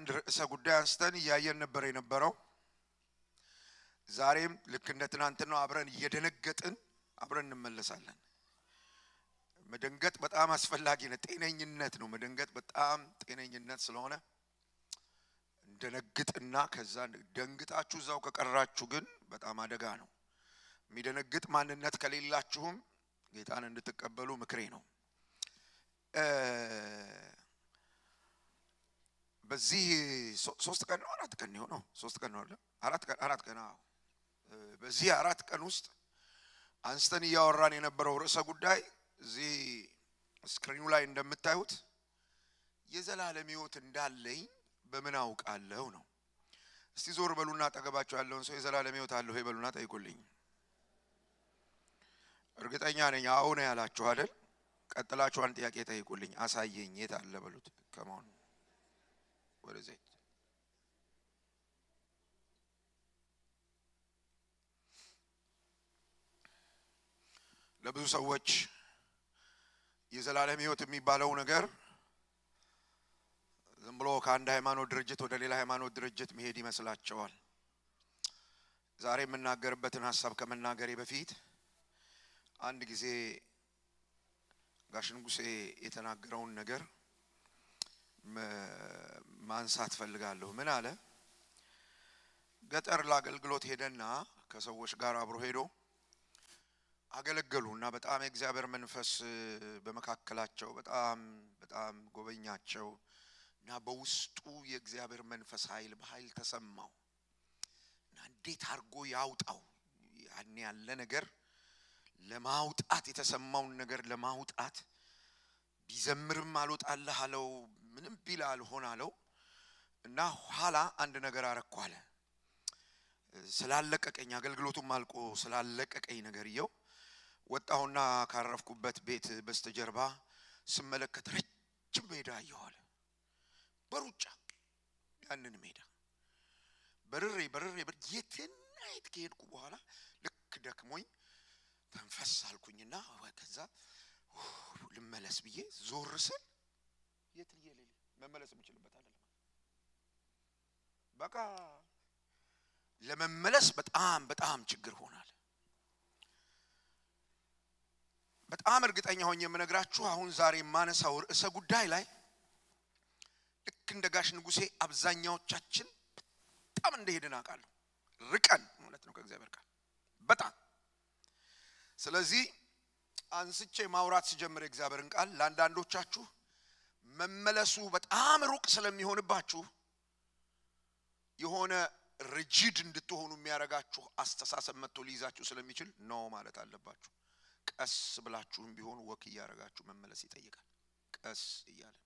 አንድ ርዕሰ ጉዳይ አንስተን ያየን ነበር የነበረው ዛሬም ልክ እንደ ትናንትና አብረን እየደነገጥን አብረን እንመለሳለን መደንገጥ በጣም አስፈላጊ ነው ጤነኝነት ነው መደንገጥ በጣም ጤነኝነት ስለሆነ እንደነግጥና ከዛ ደንግጣችሁ ዛው ከቀራችሁ ግን በጣም አደጋ ነው የሚደነግጥ ማንነት ከሌላችሁም ጌታን እንድትቀበሉ ምክሬ ነው በዚህ 3 ቀን ነው 4 ቀን ነው 3 ቀን ነው 4 ቀን በዚህ 4 ቀን ውስጥ አንስተን ያወራን የነበረው ርዕሰ ጉዳይ እዚህ ስክሪኑ ላይ እንደምታዩት የዘላለም ሕይወት እንዳለኝ በምን አውቃለሁ ነው እስቲ ዞር በሉና አጠገባችሁ ያለውን ሰው የዘላለም ሕይወት አለው ይበሉና ጠይቁልኝ እርግጠኛ ነኝ አዎ ነው ያላችሁ አይደል ቀጥላችሁ አንድ ጥያቄ ጠይቁልኝ አሳየኝ የት አለ በሉት ከማን ወደዚህ ለብዙ ሰዎች የዘላለም ሕይወት የሚባለው ነገር ዝም ብሎ ከአንድ ሃይማኖት ድርጅት ወደ ሌላ ሃይማኖት ድርጅት መሄድ ይመስላቸዋል ዛሬ የምናገርበትን ሐሳብ ከመናገሬ በፊት አንድ ጊዜ ጋሽ ንጉሴ የተናገረውን ነገር ማንሳት ፈልጋለሁ ምን አለ ገጠር ለአገልግሎት ሄደና ከሰዎች ጋር አብሮ ሄዶ አገለገሉና በጣም የእግዚአብሔር መንፈስ በመካከላቸው በጣም ጎበኛቸው እና በውስጡ የእግዚአብሔር መንፈስ በኃይል ተሰማው እና እንዴት አርጎ ያውጣው ያኔ ያለ ነገር ለማውጣት የተሰማውን ነገር ለማውጣት ቢዘምርም አልወጣልህ አለው ምንም ቢል አልሆን አለው እና ኋላ አንድ ነገር አረኳለ ስላለቀቀኝ አገልግሎቱም አልቆ ስላለቀቀኝ ነገር ይየው ወጣውና ካረፍኩበት ቤት በስተጀርባ ስመለከት ረጅም ሜዳ ይዋለ በሩጫ ያንን ሜዳ በርሬ የትናይት ከሄድኩ በኋላ ልክ ደክሞኝ ተንፈስ አልኩኝና ወከዛ ልመለስ ብዬ ዞር ስል የትየለለ መመለስ የምችልበት አይደለም በቃ ለመመለስ በጣም ችግር ሆናል በጣም እርግጠኛ ሆኜ የምነግራችሁ አሁን ዛሬ ማነሳው ርዕሰ ጉዳይ ላይ ልክ እንደ ጋሽ ንጉሴ አብዛኛዎቻችን በጣም እንደሄድን አውቃለሁ ርቀን ማለት ነው ከእግዚአብሔር ቃል በጣም ስለዚህ አንስቼ ማውራት ሲጀምር እግዚአብሔርን ቃል ለአንዳንዶቻችሁ መመለሱ በጣም ሩቅ ስለሚሆንባችሁ የሆነ ሪጂድ እንድትሆኑ የሚያረጋችሁ አስተሳሰብ መጥቶ ሊይዛችሁ ስለሚችል ነው ማለት አለባችሁ ቀስ ብላችሁም ቢሆን ወክ ያረጋችሁ መመለስ ይጠይቃል ቀስ ይያለ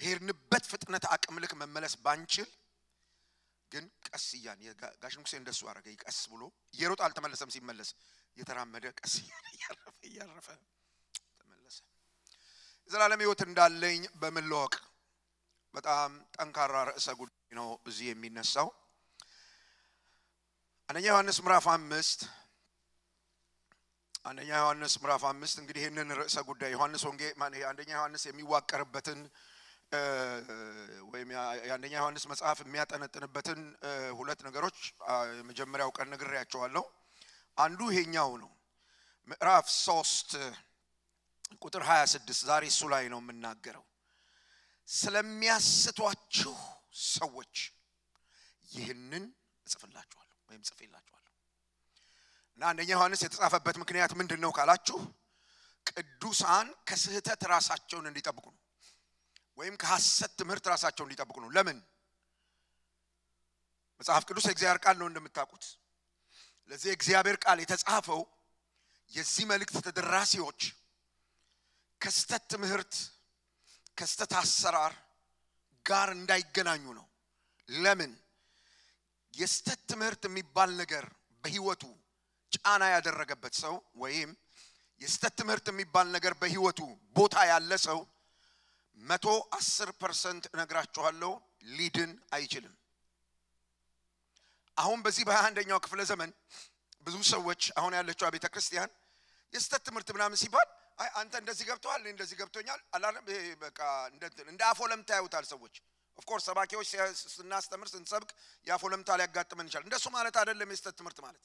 በሄርንበት ፍጥነት አቅም ልክ መመለስ ባንችል ግን ቀስ ይያን ጋሽ ንጉሴ እንደሱ አረገ ቀስ ብሎ የሮጥ አልተመለሰም ሲመለስ የተራመደ ቀስ ያረፈ ተመለሰ ዘላለም ሕይወት እንዳለኝ በመለወቅ በጣም ጠንካራ ርዕሰ ጉዳይ ነው እዚህ የሚነሳው አንደኛ ዮሐንስ ምዕራፍ 5 እንግዲህ ይሄንን ርዕሰ ጉዳይ ዮሐንስ ወንጌል አንደኛ ዮሐንስ የሚዋቀርበትን ወይም የአንደኛ ዮሐንስ መጽሐፍ የሚያጠነጥንበትን ሁለት ነገሮች መጀመሪያው ቀን ነግሬያቸዋለሁ አንዱ ይሄኛው ነው ምዕራፍ 3 ቁጥር 26 ዛሬ እሱ ላይ ነው የምናገረው ስለሚያስቷችሁ ሰዎች ይህንን ጽፍላችኋለሁ ወይም ጽፌላችኋለሁ እና አንደኛ ዮሐንስ የተጻፈበት ምክንያት ምንድነው ካላችሁ ቅዱሳን ከስህተት ራሳቸውን እንዲጠብቁ ነው ወይም ከሐሰት ትምህርት ራሳቸውን እንዲጠብቁ ነው ለምን መጽሐፍ ቅዱስ የእግዚአብሔር ቃል ነው እንደምታውቁት ለዚህ እግዚአብሔር ቃል የተጻፈው የዚህ መልእክት ተደራሲዎች ከስተት ትምህርት ከስተት አሰራር ጋር እንዳይገናኙ ነው ለምን የስተት ትምህርት የሚባል ነገር በህይወቱ ጫና ያደረገበት ሰው ወይም የስተት ትምህርት የሚባል ነገር በህይወቱ ቦታ ያለ ሰው 110% እነግራችኋለሁ ሊድን አይችልም አሁን በዚህ በ21ኛው ክፍለ ዘመን ብዙ ሰዎች አሁን ያለችው ቤተክርስቲያን የስተት ትምህርት ምናምን ሲባል አይ አንተ እንደዚህ ገብቷል እንደዚህ ገብቶኛል አላለም በቃ እንደ አፎለም ታዩታል ሰዎች ኦፍ ኮርስ ሰባኪዎች ስናስተምር ስንሰብክ ያፎለምታ ሊያጋጥመን ይችላል እንደሱ ማለት አይደለም የስተት ትምህርት ማለት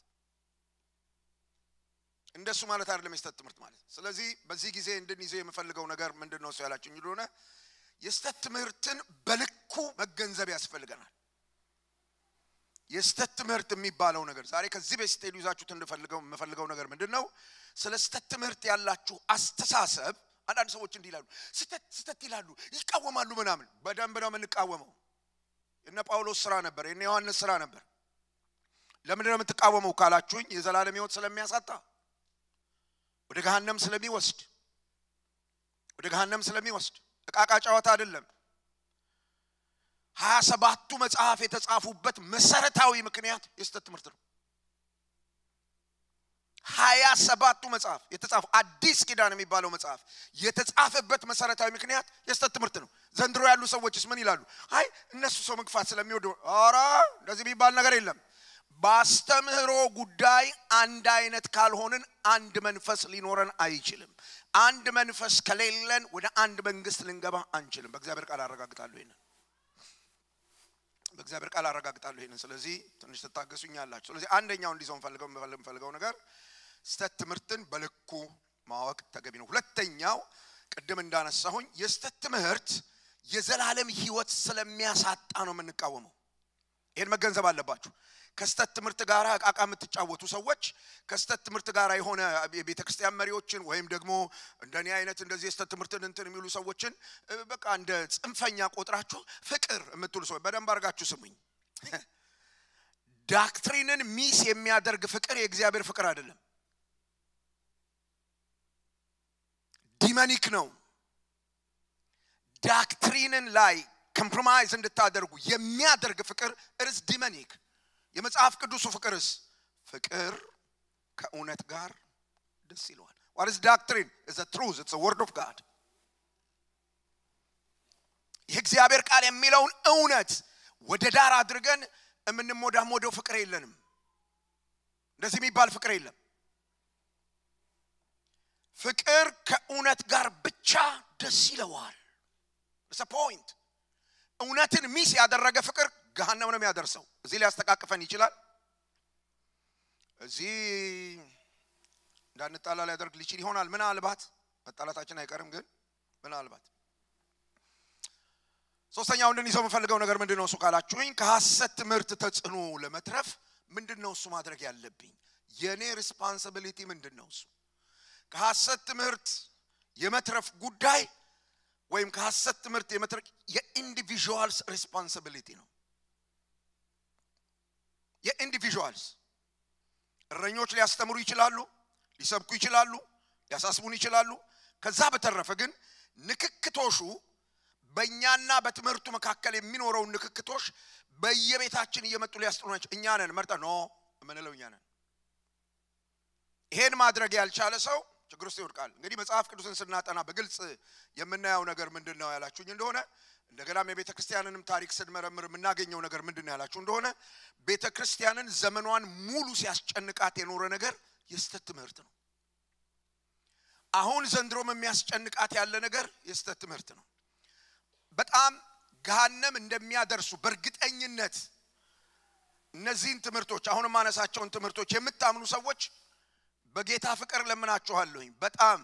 እንደሱ ማለት አይደለም የስተት ትምህርት ማለት ስለዚህ በዚህ ጊዜ እንድንይዘው የምፈልገው ነገር ምንድነው እሱ ያላችሁኝ እንደሆነ የስተት ትምህርትን በልኩ መገንዘብ ያስፈልገናል የስተት ትምህርት የሚባለው ነገር ዛሬ ከዚህ በስቴል ይዛችሁት እንደፈልገው ነገር ምንድነው ስለ ስተት ትምህርት ያላችሁ አስተሳሰብ አንዳንድ ሰዎች እንዲላሉ ስተት ይላሉ ይቃወማሉ ምናምን በደንብ ነው የምንቃወመው እነ ጳውሎስ ስራ ነበር እነ ዮሐንስ ስራ ነበር ለምን ነው የምትቃወመው ካላችሁኝ የዘላለም ሕይወት ስለሚያሳጣ ወደ ገሃነም ስለሚወስድ እቃቃ ጨዋታ አይደለም 27ቱ መጽሐፍ የተጻፉበት መሰረታዊ ምክንያት የስተት ትምህርት ነው 27ቱ መጽሐፍ የተጻፉ አዲስ ኪዳን የሚባለው መጽሐፍ የተጻፈበት መሰረታዊ ምክንያት የስተት ትምህርት ነው ዘንድሮ ያሉ ሰዎችስ ምን ይላሉ አይ እነሱ ሰው መግፋት ስለሚወዱ አራ እንደዚህ የሚባል ነገር የለም ባስተምህሮ ጉዳይ አንድ አይነት ካልሆነን አንድ መንፈስ ሊኖረን አይችልም አንድ መንፈስ ከሌለን ወደ አንድ መንግስት ልንገባ አንችልም በእግዚአብሔር ቃል አረጋግጣለሁ ይሄንን ስለዚህ ትንሽ ተታገሱኛላችሁ ስለዚህ አንደኛው እንዲዞን ፈልገው ነገር ስተት ትምህርትን በልኩ ማወቅ ተገቢ ነው ሁለተኛው ቅድም እንዳነሳሁኝ የስተት ትምህርት የዘላለም ሕይወት ስለሚያሳጣ ነው የምንቃወመው ይሄን መገንዘብ አለባችሁ ከስተት ትምህርት ጋር አቃቃ የምትጫወቱ ሰዎች ከስተት ትምህርት ጋር የሆነ የቤተክርስቲያን መሪዎችን ወይም ደግሞ እንደኔ አይነት እንደዚህ የስተት ትምህርትን እንትን የሚሉ ሰዎችን በቃ እንደ ጽንፈኛ ቆጥራችሁ ፍቅር የምትሉ ሰዎች በደንብ አርጋችሁ ስሙኝ ዳክትሪንን ሚስ የሚያደርግ ፍቅር የእግዚአብሔር ፍቅር አይደለም ዲማኒክ ነው ዳክትሪንን ላይ ኮምፕሮማይዝ እንድታደርጉ የሚያደርግ ፍቅር እርስ ዲማኒክ የመጽሐፍ ቅዱስ ፍቅርስ ፍቅር ከእውነት ጋር ደስ ይለዋል what is doctrine is the truth it's a word of god የእግዚአብሔር ቃል የሚለውን እውነት ወደ ዳር አድርገን የምንሞዳሞደው ፍቅር የለንም እንደዚህ የሚባል ፍቅር የለም ፍቅር ከእውነት ጋር ብቻ ደስ ይለዋል it's a point እውነትን ሚስ ያደረገ ፍቅር ገሃነም ነው የሚያደርሰው እዚህ ላይ ያስተቃቅፈን ይችላል እዚህ እንዳንጣላ ላይ ያደርግ ሊችል ይሆናል ምናልባት መጣላታችን አይቀርም ግን ምናልባት ሶስተኛው እንድንይዘው የምፈልገው ነገር ምንድነው እሱ ካላችሁኝ ከሐሰት ትምህርት ተጽዕኖ ለመትረፍ ምንድነው እሱ ማድረግ ያለብኝ የኔ ሪስፖንሲቢሊቲ ምንድነው እሱ ከሐሰት ትምህርት የመትረፍ ጉዳይ ወይም ከሐሰት ትምህርት የመትረፍ የኢንዲቪጁዋልስ ሪስፖንሲቢሊቲ ነው የኢንዲቪጁዋልስ እረኞች ሊያስተምሩ ይችላሉ ሊሰብኩ ይችላሉ ሊያሳስቡን ይችላሉ ከዛ በተረፈ ግን ንክክቶሹ በእኛና በትምህርቱ መካከል የሚኖረው ንክክቶሽ በየቤታችን እየመጡ ሊያስተምሩናቸው እኛ ነን መርጠ ነው ምንለው እኛ ነን ይሄን ማድረግ ያልቻለ ሰው ችግር ውስጥ ይወድቃል እንግዲህ መጽሐፍ ቅዱስን ስናጠና በግልጽ የምናየው ነገር ምንድነው ያላችሁኝ እንደሆነ እንደገናም የቤተክርስቲያንንም ታሪክ ስንመረምር የምናገኘው ነገር ምንድነው ያላችሁ እንደሆነ ቤተክርስቲያንን ዘመኗን ሙሉ ሲያስጨንቃት የኖረ ነገር የስተት ትምህርት ነው አሁን ዘንድሮም የሚያስጨንቃት ያለ ነገር የስተት ትምህርት ነው በጣም ገሃነም እንደሚያደርሱ በእርግጠኝነት እነዚህን ትምህርቶች አሁን ማነሳቸውን ትምህርቶች የምታምኑ ሰዎች በጌታ ፍቅር ለምናችኋለሁኝ በጣም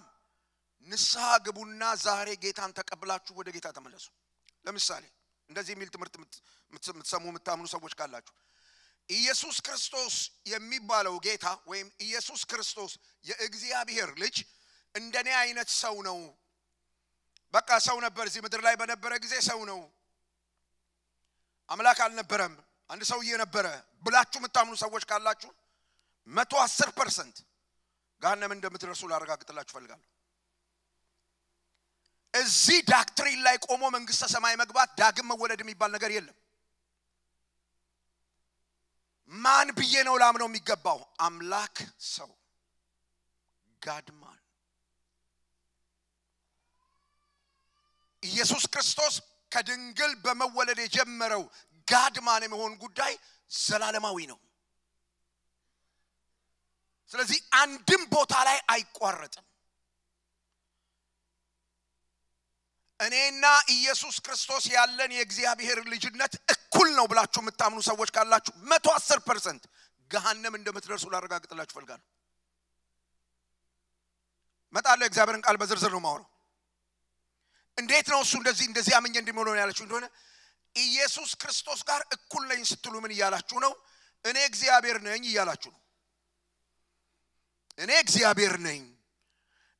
ንስሐ ግቡና ዛሬ ጌታን ተቀብላችሁ ወደ ጌታ ተመለሱ ለምሳሌ እንደዚህ የሚል ትምህርት የምትሰሙ የምታምኑ ሰዎች ካላችሁ ኢየሱስ ክርስቶስ የሚባለው ጌታ ወይም ኢየሱስ ክርስቶስ የእግዚአብሔር ልጅ እንደኔ አይነት ሰው ነው በቃ ሰው ነበር እዚህ ምድር ላይ በነበረ ጊዜ ሰው ነው አምላክ አልነበረም አንድ ሰውዬ ነበረ ብላችሁ የምታምኑ ሰዎች ካላችሁ 110% ገሃነም እንደምትደርሱ ላረጋግጥላችሁ ፈልጋለሁ እዚህ ዳክትሪን ላይ ቆሞ መንግስተ ሰማይ መግባት ዳግም መወለድ የሚባል ነገር የለም ማን ብዬ ነው ላምነው የሚገባው አምላክ ሰው ጋድማን ኢየሱስ ክርስቶስ ከድንግል በመወለድ የጀመረው ጋድማን የመሆን ጉዳይ ዘላለማዊ ነው ስለዚህ አንድም ቦታ ላይ አይቋረጥም እኔና ኢየሱስ ክርስቶስ ያለን የእግዚአብሔር ልጅነት እኩል ነው ብላችሁ የምታምኑ ሰዎች ካላችሁ 110% ገሃነም እንደምትደርሱ ላረጋግጥላችሁ ፈልጋለሁ። መጣለ እግዚአብሔርን ቃል በዝርዝር ነው ማወራው። እንዴት ነው እሱ እንደዚህ አመኘ እንደሚሆነው ያላችሁ እንደሆነ ኢየሱስ ክርስቶስ ጋር እኩል ነኝ ስትሉ ምን ይያላችሁ ነው? እኔ እግዚአብሔር ነኝ ይያላችሁ ነው። እኔ እግዚአብሔር ነኝ፣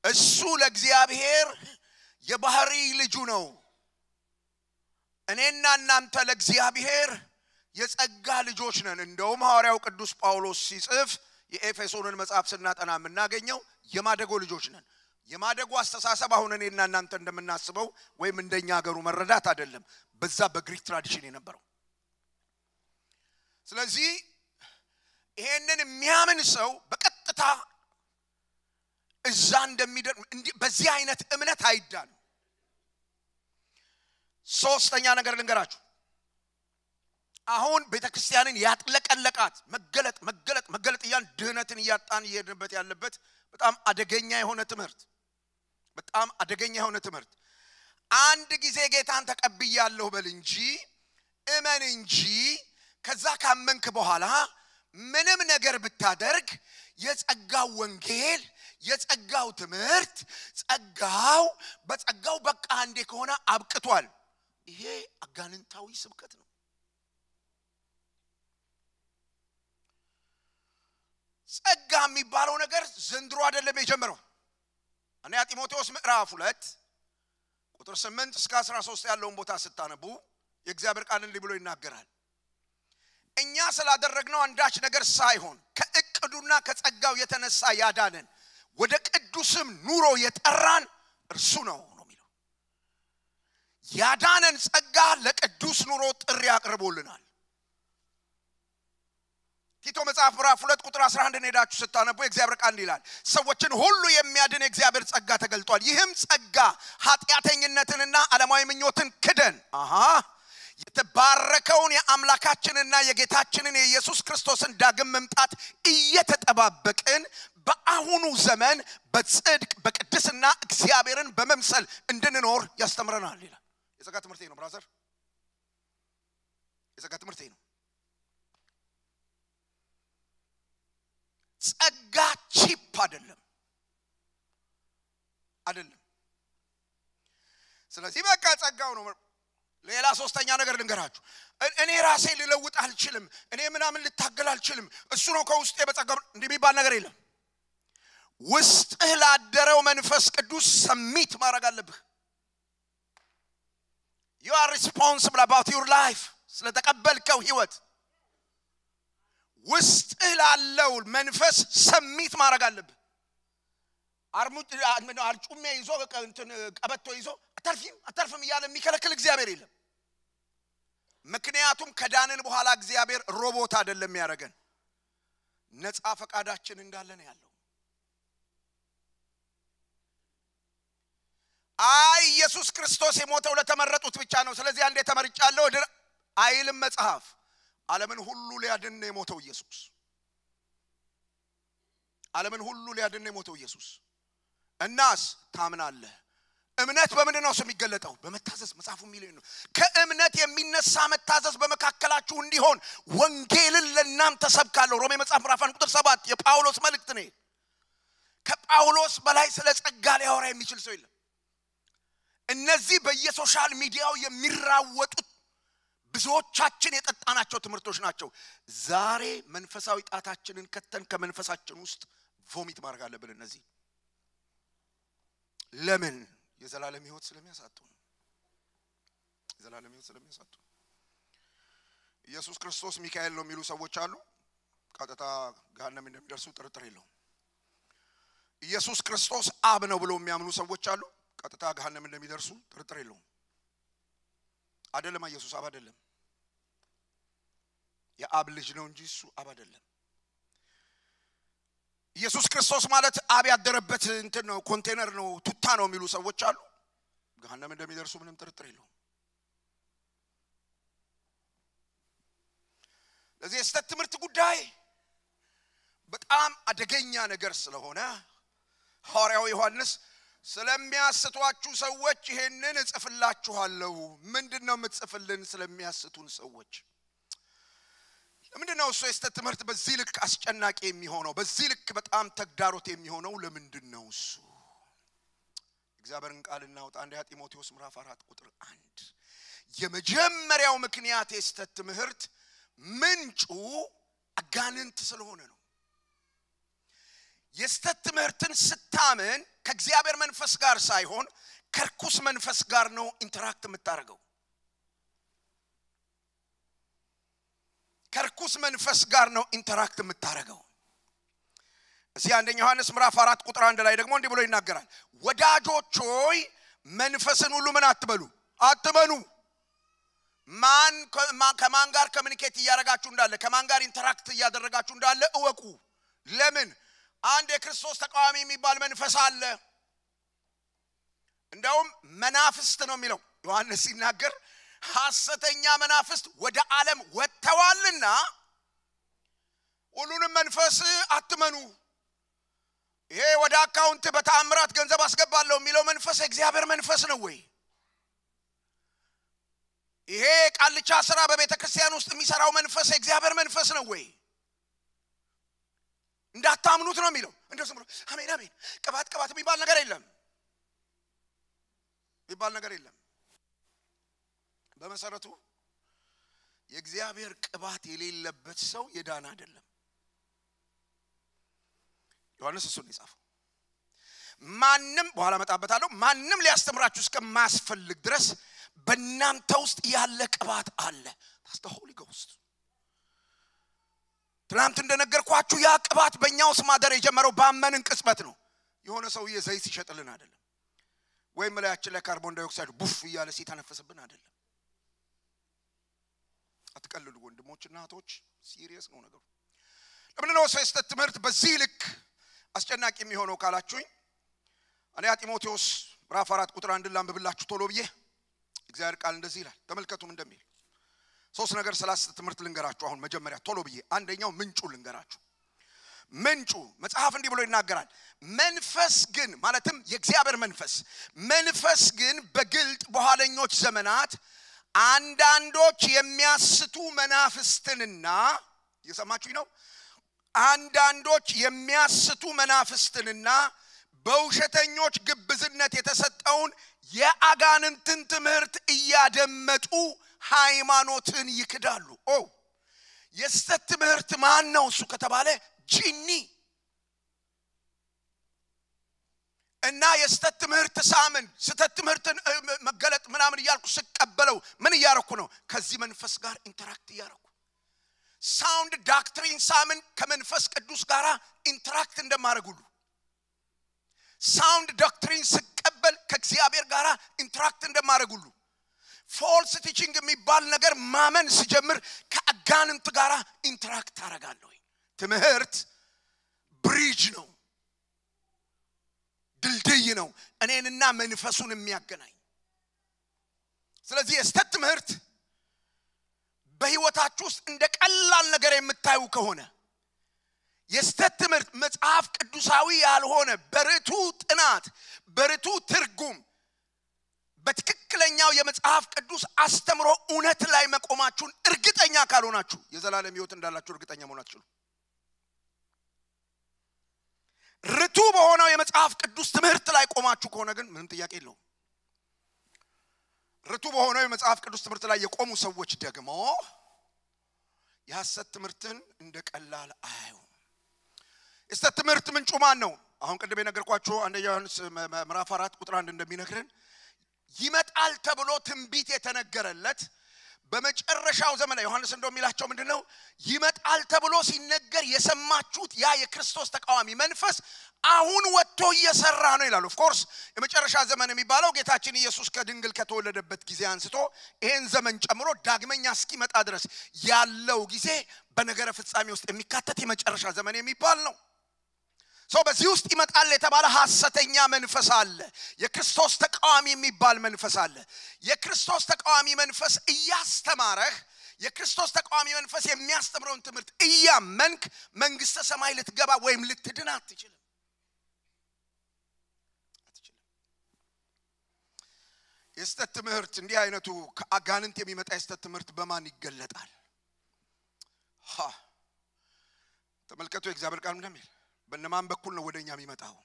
እሱ ለእግዚአብሔር የባህሪ ልጁ ነው። እኔና እናንተ ለእግዚአብሔር የጸጋ ልጆች ነን። እንደውም ሐዋርያው ቅዱስ ጳውሎስ ሲጽፍ የኤፌሶንን መጽሐፍ ስናጠና የምናገኘው የማደጎ ልጆች ነን። የማደጎ አስተሳሰብ አሁን እኔና እናንተ እንደምናስበው ወይም እንደኛ ሀገሩ መረዳት አይደለም፣ በዛ በግሪክ ትራዲሽን የነበረው። ስለዚህ ይሄንን የሚያምን ሰው በቀጥታ እዛ እንደሚደር በዚህ አይነት እምነት አይዳንም። ሶስተኛ ነገር ልንገራችሁ። አሁን ቤተክርስቲያንን ያጥለቀለቃት መገለጥ ያን ድህነትን ያጣን እየሄድንበት ያለበት በጣም አደገኛ የሆነ ትምህርት አንድ ጊዜ ጌታን ተቀብያለሁ በል እንጂ እመን እንጂ ከዛ ካመንክ በኋላ ምንም ነገር ብታደርግ የጸጋው ወንጌል የጸጋው ትምህርት በጸጋው በቃ አንዴ ከሆነ አብቅቷል። ይሄ አጋንንታዊ ስብከት ነው። ጸጋ የሚባለው ነገር ዘንድሮ አይደለም የጀመረው። እኔ ጢሞቴዎስ ምዕራፍ 2 ቁጥር 8 እስከ 13 ያለውን ቦታ ስታነቡ የእግዚአብሔር ቃል እንዲህ ብሎ ይናገራል። እኛ ስላደረግነው አንዳች ነገር ሳይሆን ከእቅዱና ከጸጋው የተነሳ ያዳነን ወደ ቅዱስም ኑሮ የጠራን እርሱ ነው የሚለው። ያዳነን ጸጋ ለቅዱስ ኑሮ ጥሪ አቅርቦልናል። ቲቶ መጽሐፍ ምዕራፍ 2 ቁጥር 11 ሄዳችሁ ስታነቡ የእግዚአብሔር ቃል ይላል ሰዎችን ሁሉ የሚያድን የእግዚአብሔር ጸጋ ተገልጧል። ይህም ጸጋ ኃጢአተኝነትንና ዓለማዊ ምኞትን ክደን የተባረከውን የአምላካችንና የጌታችንን የኢየሱስ ክርስቶስን ዳግም መምጣት እየተጠባበቅን በአሁኑ ዘመን በጽድቅ በቅድስና እግዚአብሔርን በመምሰል እንድንኖር ያስተምረናል ይላል። የጸጋ ትምህርት ነው ብራዘር፣ የጸጋ ትምህርት ነው። ጸጋ ቺፕ አይደለም። ስለዚህ በቃ ጸጋው ነው። ሌላ ሶስተኛ ነገር ልንገራችሁ። እኔ ራሴ ልለውጥ አልችልም፣ እኔ ምናምን ልታገል አልችልም፣ እሱ ነው ከውስጤ በጸጋው እንደሚባል ነገር የለም። ውስጥህ ላደረው መንፈስ ቅዱስ ሰሚት ማድረግ አለብህ። you are responsible about your life ስለተቀበልከው ህይወት ውስጥህ ላለው መንፈስ ሰሚት ማድረግ አለብህ። አርጩሜ ይዞ ቀበቶ ይዞ አታልፍም እያለ የሚከለክል እግዚአብሔር የለም። ምክንያቱም ከዳንን በኋላ እግዚአብሔር ሮቦት አይደለም ያደረገን፣ ነፃ ፈቃዳችን እንዳለ ነው ያለው። ኢየሱስ ክርስቶስ የሞተው ለተመረጡት ብቻ ነው። ስለዚህ አንዴ ተመርጫለሁ አይልም መጽሐፍ። ዓለምን ሁሉ ሊያድን ነው የሞተው ኢየሱስ። ዓለምን ሁሉ ሊያድን ነው የሞተው ኢየሱስ። እናስ ታምናለህ? እምነት በምንድን ነው የሚገለጠው? በመታዘዝ። መጽሐፉ የሚለው ነው ከእምነት የሚነሳ መታዘዝ በመካከላችሁ እንዲሆን ወንጌልን ለእናንተ ሰብካለሁ። ሮሜ መጽሐፍ ምዕራፍ 1 ቁጥር 7 የጳውሎስ መልእክት ነው። ከጳውሎስ በላይ ስለ ጸጋ ሊያወራ የሚችል ሰው የለም። እነዚህ በየሶሻል ሚዲያው የሚራወጡት ብዙዎቻችን የጠጣናቸው ትምህርቶች ናቸው። ዛሬ መንፈሳዊ ጣታችንን ከተን ከመንፈሳችን ውስጥ ቮሚት ማድረግ አለብን። እነዚህ ለምን? የዘላለም ሕይወት ስለሚያሳጡ። ኢየሱስ ክርስቶስ ሚካኤል ነው የሚሉ ሰዎች አሉ። ቀጥታ ገሃነም እንደሚደርሱ ጥርጥር የለውም። ኢየሱስ ክርስቶስ አብ ነው ብለው የሚያምኑ ሰዎች አሉ። ቀጥታ ገሃነም እንደሚደርሱ ጥርጥር የለውም። አይደለም ኢየሱስ አብ አይደለም፣ የአብ ልጅ ነው እንጂ እሱ አብ አይደለም። ኢየሱስ ክርስቶስ ማለት አብ ያደረበት እንትን ነው፣ ኮንቴነር ነው፣ ቱታ ነው የሚሉ ሰዎች አሉ። ገሃነም እንደሚደርሱ ምንም ጥርጥር የለውም። ለዚህ የስተት ትምህርት ጉዳይ በጣም አደገኛ ነገር ስለሆነ ሐዋርያው ዮሐንስ ስለሚያስቷችሁ ሰዎች ይሄንን እጽፍላችኋለሁ ምንድነው የምትጽፍልን ስለሚያስቱን ሰዎች ለምንድነው እሱ የስተት ትምህርት በዚህ ልክ አስጨናቂ የሚሆነው በዚህ ልክ በጣም ተግዳሮት የሚሆነው ለምንድነው እሱ እግዚአብሔርን ቃል እናውጣ አንደኛ ጢሞቴዎስ ምዕራፍ 4 ቁጥር 1 የመጀመሪያው ምክንያት የስተት ትምህርት ምንጩ አጋንንት ስለሆነ ነው የስተት ትምህርትን ስታመን ከእግዚአብሔር መንፈስ ጋር ሳይሆን ከርኩስ መንፈስ ጋር ነው ኢንተራክት የምታደርገው ከርኩስ መንፈስ ጋር ነው ኢንተራክት የምታደርገው እዚህ አንደኛ ዮሐንስ ምዕራፍ 4 ቁጥር 1 ላይ ደግሞ እንዲህ ብሎ ይናገራል ወዳጆች ሆይ መንፈስን ሁሉ ምን አትመኑ ማን ከማን ጋር ኮሙኒኬት ያደርጋችሁ እንዳለ ከማን ጋር ኢንተራክት ያደረጋችሁ እንዳለ እወቁ ለምን አንድ የክርስቶስ ተቃዋሚ የሚባል መንፈስ አለ እንደውም መናፍስት ነው የሚለው ዮሐንስ ሲናገር ሐሰተኛ መናፍስት ወደ ዓለም ወጥተዋልና ሁሉንም መንፈስ አትመኑ ይሄ ወደ አካውንት በተአምራት ገንዘብ አስገባለሁ የሚለው መንፈስ እግዚአብሔር መንፈስ ነው ወይ ይሄ ቃልቻ ስራ በቤተ ክርስቲያን ውስጥ የሚሰራው መንፈስ እግዚአብሔር መንፈስ ነው ወይ እንዳታምኑት ነው የሚለው እንደው ዝም ብሎ አሜን አሜን ቅባት የሚባል ነገር የለም በመሰረቱ የእግዚአብሔር ቅባት የሌለበት ሰው የዳነ አይደለም ዮሐንስ እሱን ይጻፈው ማንንም በኋላ መጣበታለሁ ማንንም ሊያስተምራችሁ እስከማስፈልግ ድረስ በእናንተ ውስጥ ያለ ቅባት አለ that's the Holy Ghost ትናንት እንደነገርኳችሁ ያ ቅባት በእኛው ማደር የጀመረው ባመንን ቅጽበት ነው የሆነ ሰውዬ ዘይት ይሸጥልን አይደለም ወይም ለያችን ለካርቦን ዳይኦክሳይድ ቡፍ ይያለ ሲተነፈስብን አይደለም አትቀልሉ ወንድሞችና እህቶች ሲሪየስ ነው ነገሩ ለምን ነው የስተት ትምህርት በዚህ ልክ አስጨናቂ የሚሆነው ካላችሁኝ አንደኛ ጢሞቴዎስ ምዕራፍ 4 ቁጥር 1 ላንብብላችሁ ቶሎ ብዬ እግዚአብሔር ቃል እንደዚህ ይላል ተመልከቱም እንደሚል ሶስት ነገር ስላስተት ትምህርት ልንገራችሁ አሁን መጀመሪያ ቶሎ ብዬ አንደኛው ምንጩ ልንገራችሁ ምንጩ መጽሐፍ እንዲህ ብሎ ይናገራል መንፈስ ግን ማለትም የእግዚአብሔር መንፈስ ግን በግልጥ በኋለኞች ዘመናት አንዳንዶች የሚያስቱ መናፍስትንና እየሰማችሁኝ ነው አንዳንዶች የሚያስቱ መናፍስትንና በውሸተኞች ግብዝነት የተሰጠውን የአጋንንትን ትምህርት እያደመጡ ሃይማኖትን ይክዳሉ የስተት ትምህርት ማን ነው እሱ ከተባለ ጂኒ እና የስተት ትምህርት ሳምን ስተት ትምህርትን መገለጥ ምናምን ይያልኩ ስቀበለው ምን ይያረኩ ነው ከዚህ መንፈስ ጋር ኢንተራክት ይያረኩ ሳውንድ ዶክትሪን ሳምን ከመንፈስ ቅዱስ ጋራ ኢንተራክት እንደማረጉሉ ሳውንድ ዶክትሪን ስቀበል ከእግዚአብሔር ጋራ ኢንተራክት እንደማረጉሉ ፎልስ ቲቺንግ የሚባል ነገር ማመን ሲጀምር ከአጋንንት ጋራ ኢንተራክት አረጋለሁ ትምህርት ብሪጅ ነው ድልድይ ነው እኔንና መንፈሱን የሚያገናኝ ስለዚህ የስተት ትምህርት በህይወታችሁ ውስጥ እንደ ቀላል ነገር የምታዩ ከሆነ የስተት ትምህርት መጽሐፍ ቅዱሳዊ ያልሆነ በርቱ ጥናት በርቱ ትርጉም በትክክለኛው የመጽሐፍ ቅዱስ አስተምሮ እውነት ላይ መቆማችሁን እርግጠኛ ካልሆናችሁ የዘላለም ህይወት እንዳላችሁ እርግጠኛ መሆን አትችሉም ርቱ በሆነው የመጽሐፍ ቅዱስ ትምህርት ላይ ቆማችሁ ከሆነ ግን ምንም ጥያቄ የለውም ርቱ በሆነው የመጽሐፍ ቅዱስ ትምህርት ላይ የቆሙ ሰዎች ደግሞ የሐሰት ትምህርትን እንደ ቀላል አያዩ የስተት ትምህርት ምንጩ ማን ነው አሁን ቅድም የነገርኳችሁ አንደኛ ዮሐንስ ምዕራፍ 4 ቁጥር 1 እንደሚነግረን ይመጣል ተብሎ ትንቢት የተነገረለት በመጨረሻው ዘመን ዮሐንስ እንደሚላቸው ምንድነው ይመጣል ተብሎ ሲነገር የሰማችሁት ያ የክርስቶስ ተቃዋሚ መንፈስ አሁን ወጥቶ እየሰራ ነው ይላል ኦፍ ኮርስ የመጨረሻ ዘመን የሚባለው ጌታችን ኢየሱስ ከድንግል ከተወለደበት ጊዜ አንስቶ ይሄን ዘመን ጨምሮ ዳግመኛ እስኪመጣ ድረስ ያለው ጊዜ በነገረ ፍጻሜ ውስጥ የሚካተት የመጨረሻ ዘመን የሚባል ነው ሰው በዚህ ውስጥ ይመጣል የተባለ ሐሰተኛ መንፈስ አለ የክርስቶስ ተቃዋሚ የሚባል መንፈስ አለ የክርስቶስ ተቃዋሚ መንፈስ እያስተማረህ የክርስቶስ ተቃዋሚ መንፈስ የሚያስተምረውን ትምህርት እያመንክ መንግስተ ሰማይ ልትገባ ወይም ልትድን አትችልም የስተት ትምህርት እንዲህ አይነቱ ከአጋንንት የሚመጣ የስተት ትምህርት በማን ይገለጣል? ተመልከቱ የእግዚአብሔር ቃል እንደሚል በእነማን በኩል ነው ወደኛ የሚመጣው?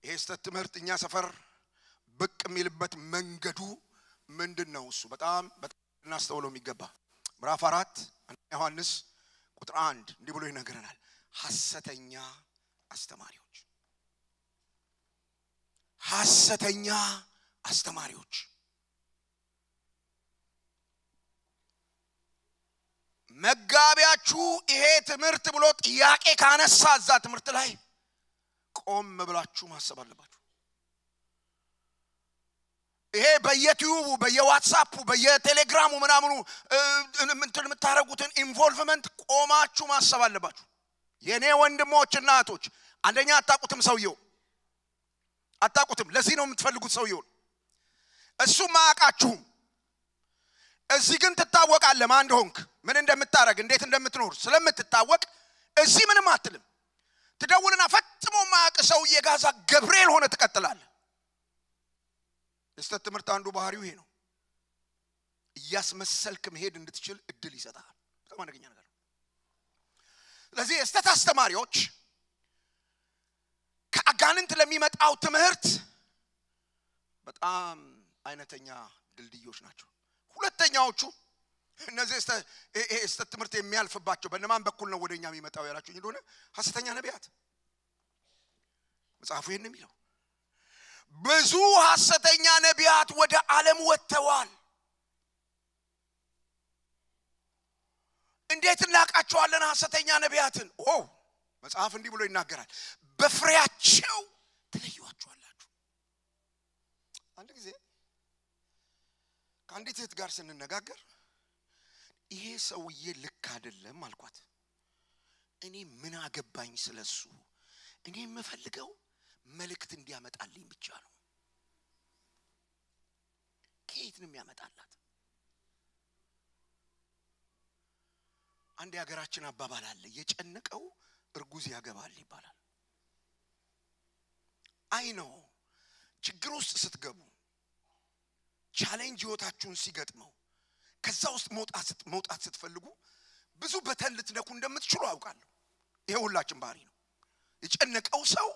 ይሄ የስተት ትምህርት እኛ ሰፈር ብቅ የሚልበት መንገዱ ምንድነው? እሱ በጣም እናስተውለው የሚገባ ምዕራፍ 4 ዮሐንስ ቁጥር 1 እንዲህ ብሎ ይነገረናል። ሐሰተኛ አስተማሪዎች መጋቢያችሁ ይሄ ትምህርት ብሎ ጥያቄ ካነሳ እዛ ትምህርት ላይ ቆም ብላችሁ ማሰብ አለባችሁ። ይሄ በየዩቲዩብ በየዋትስአፕ በየቴሌግራሙ ምናምኑ እንትን የምታረጉትን ኢንቮልቭመንት ቆማችሁ ማሰብ አለባችሁ። የኔ ወንድሞችና እህቶች አንደኛ አጣቁትም ሰውየው አጣቁትም ለዚህ ነው የምትፈልጉት ሰውየው እሱ ማያቃችሁም እዚህ ግን ትታወቃለህ ማን እንደሆንክ ምን እንደምታረግ እንዴት እንደምትኖር ስለምትታወቅ እዚህ ምንም አትልም ትደውልና ፈጥሞ ማያቅ ሰውዬ ጋዛ ገብርኤል ሆነ ትቀጥላለህ የስተት ትምህርት አንዱ ባህሪው ይሄ ነው እያስመሰልክ መሄድ እንድትችል እድል ይሰጣል በጣም አደገኛ ነገር ስለዚህ የስተት አስተማሪዎች ከአጋንንት ለሚመጣው ትምህርት በጣም አይነተኛ ድልድዮች ናቸው ሁለተኛዎቹ እነዚህ የስተት ትምህርት የሚያልፍባቸው በእነማን በኩል ነው ወደኛ የሚመጣው ያላችሁ እንደሆነ ሐሰተኛ ነቢያት መጽሐፉ ይሄን የሚለው ብዙ ሐሰተኛ ነቢያት ወደ ዓለም ወጥተዋል እንዴት እናቃቸዋለን ሐሰተኛ ነቢያትን መጽሐፍ እንዲህ ብሎ ይናገራል በፍሬያቸው ትለዩዋቸዋላችሁ አንድ ጊዜ ከአንዲት እህት ጋር ስንነጋገር ይሄ ሰውዬ ልክ አይደለም አልኳት እኔ ምን አገባኝ ስለሱ እኔ የምፈልገው መልእክት እንዲያመጣልኝ ብቻ ነው ከየት ነው የሚያመጣላት አንድ ያገራችን አባባል አለ የጨነቀው እርጉዝ ያገባል ይባላል አይ ነው ችግር ውስጥ ስትገቡ ቻሌንጅ ህይወታችሁን ሲገጥመው ከዛ ውስጥ መውጣት ስትፈልጉ ብዙ በተን ልትነኩ እንደምትችሉ አውቃለሁ ይሄ ሁላችን ባህሪ ነው የጨነቀው ሰው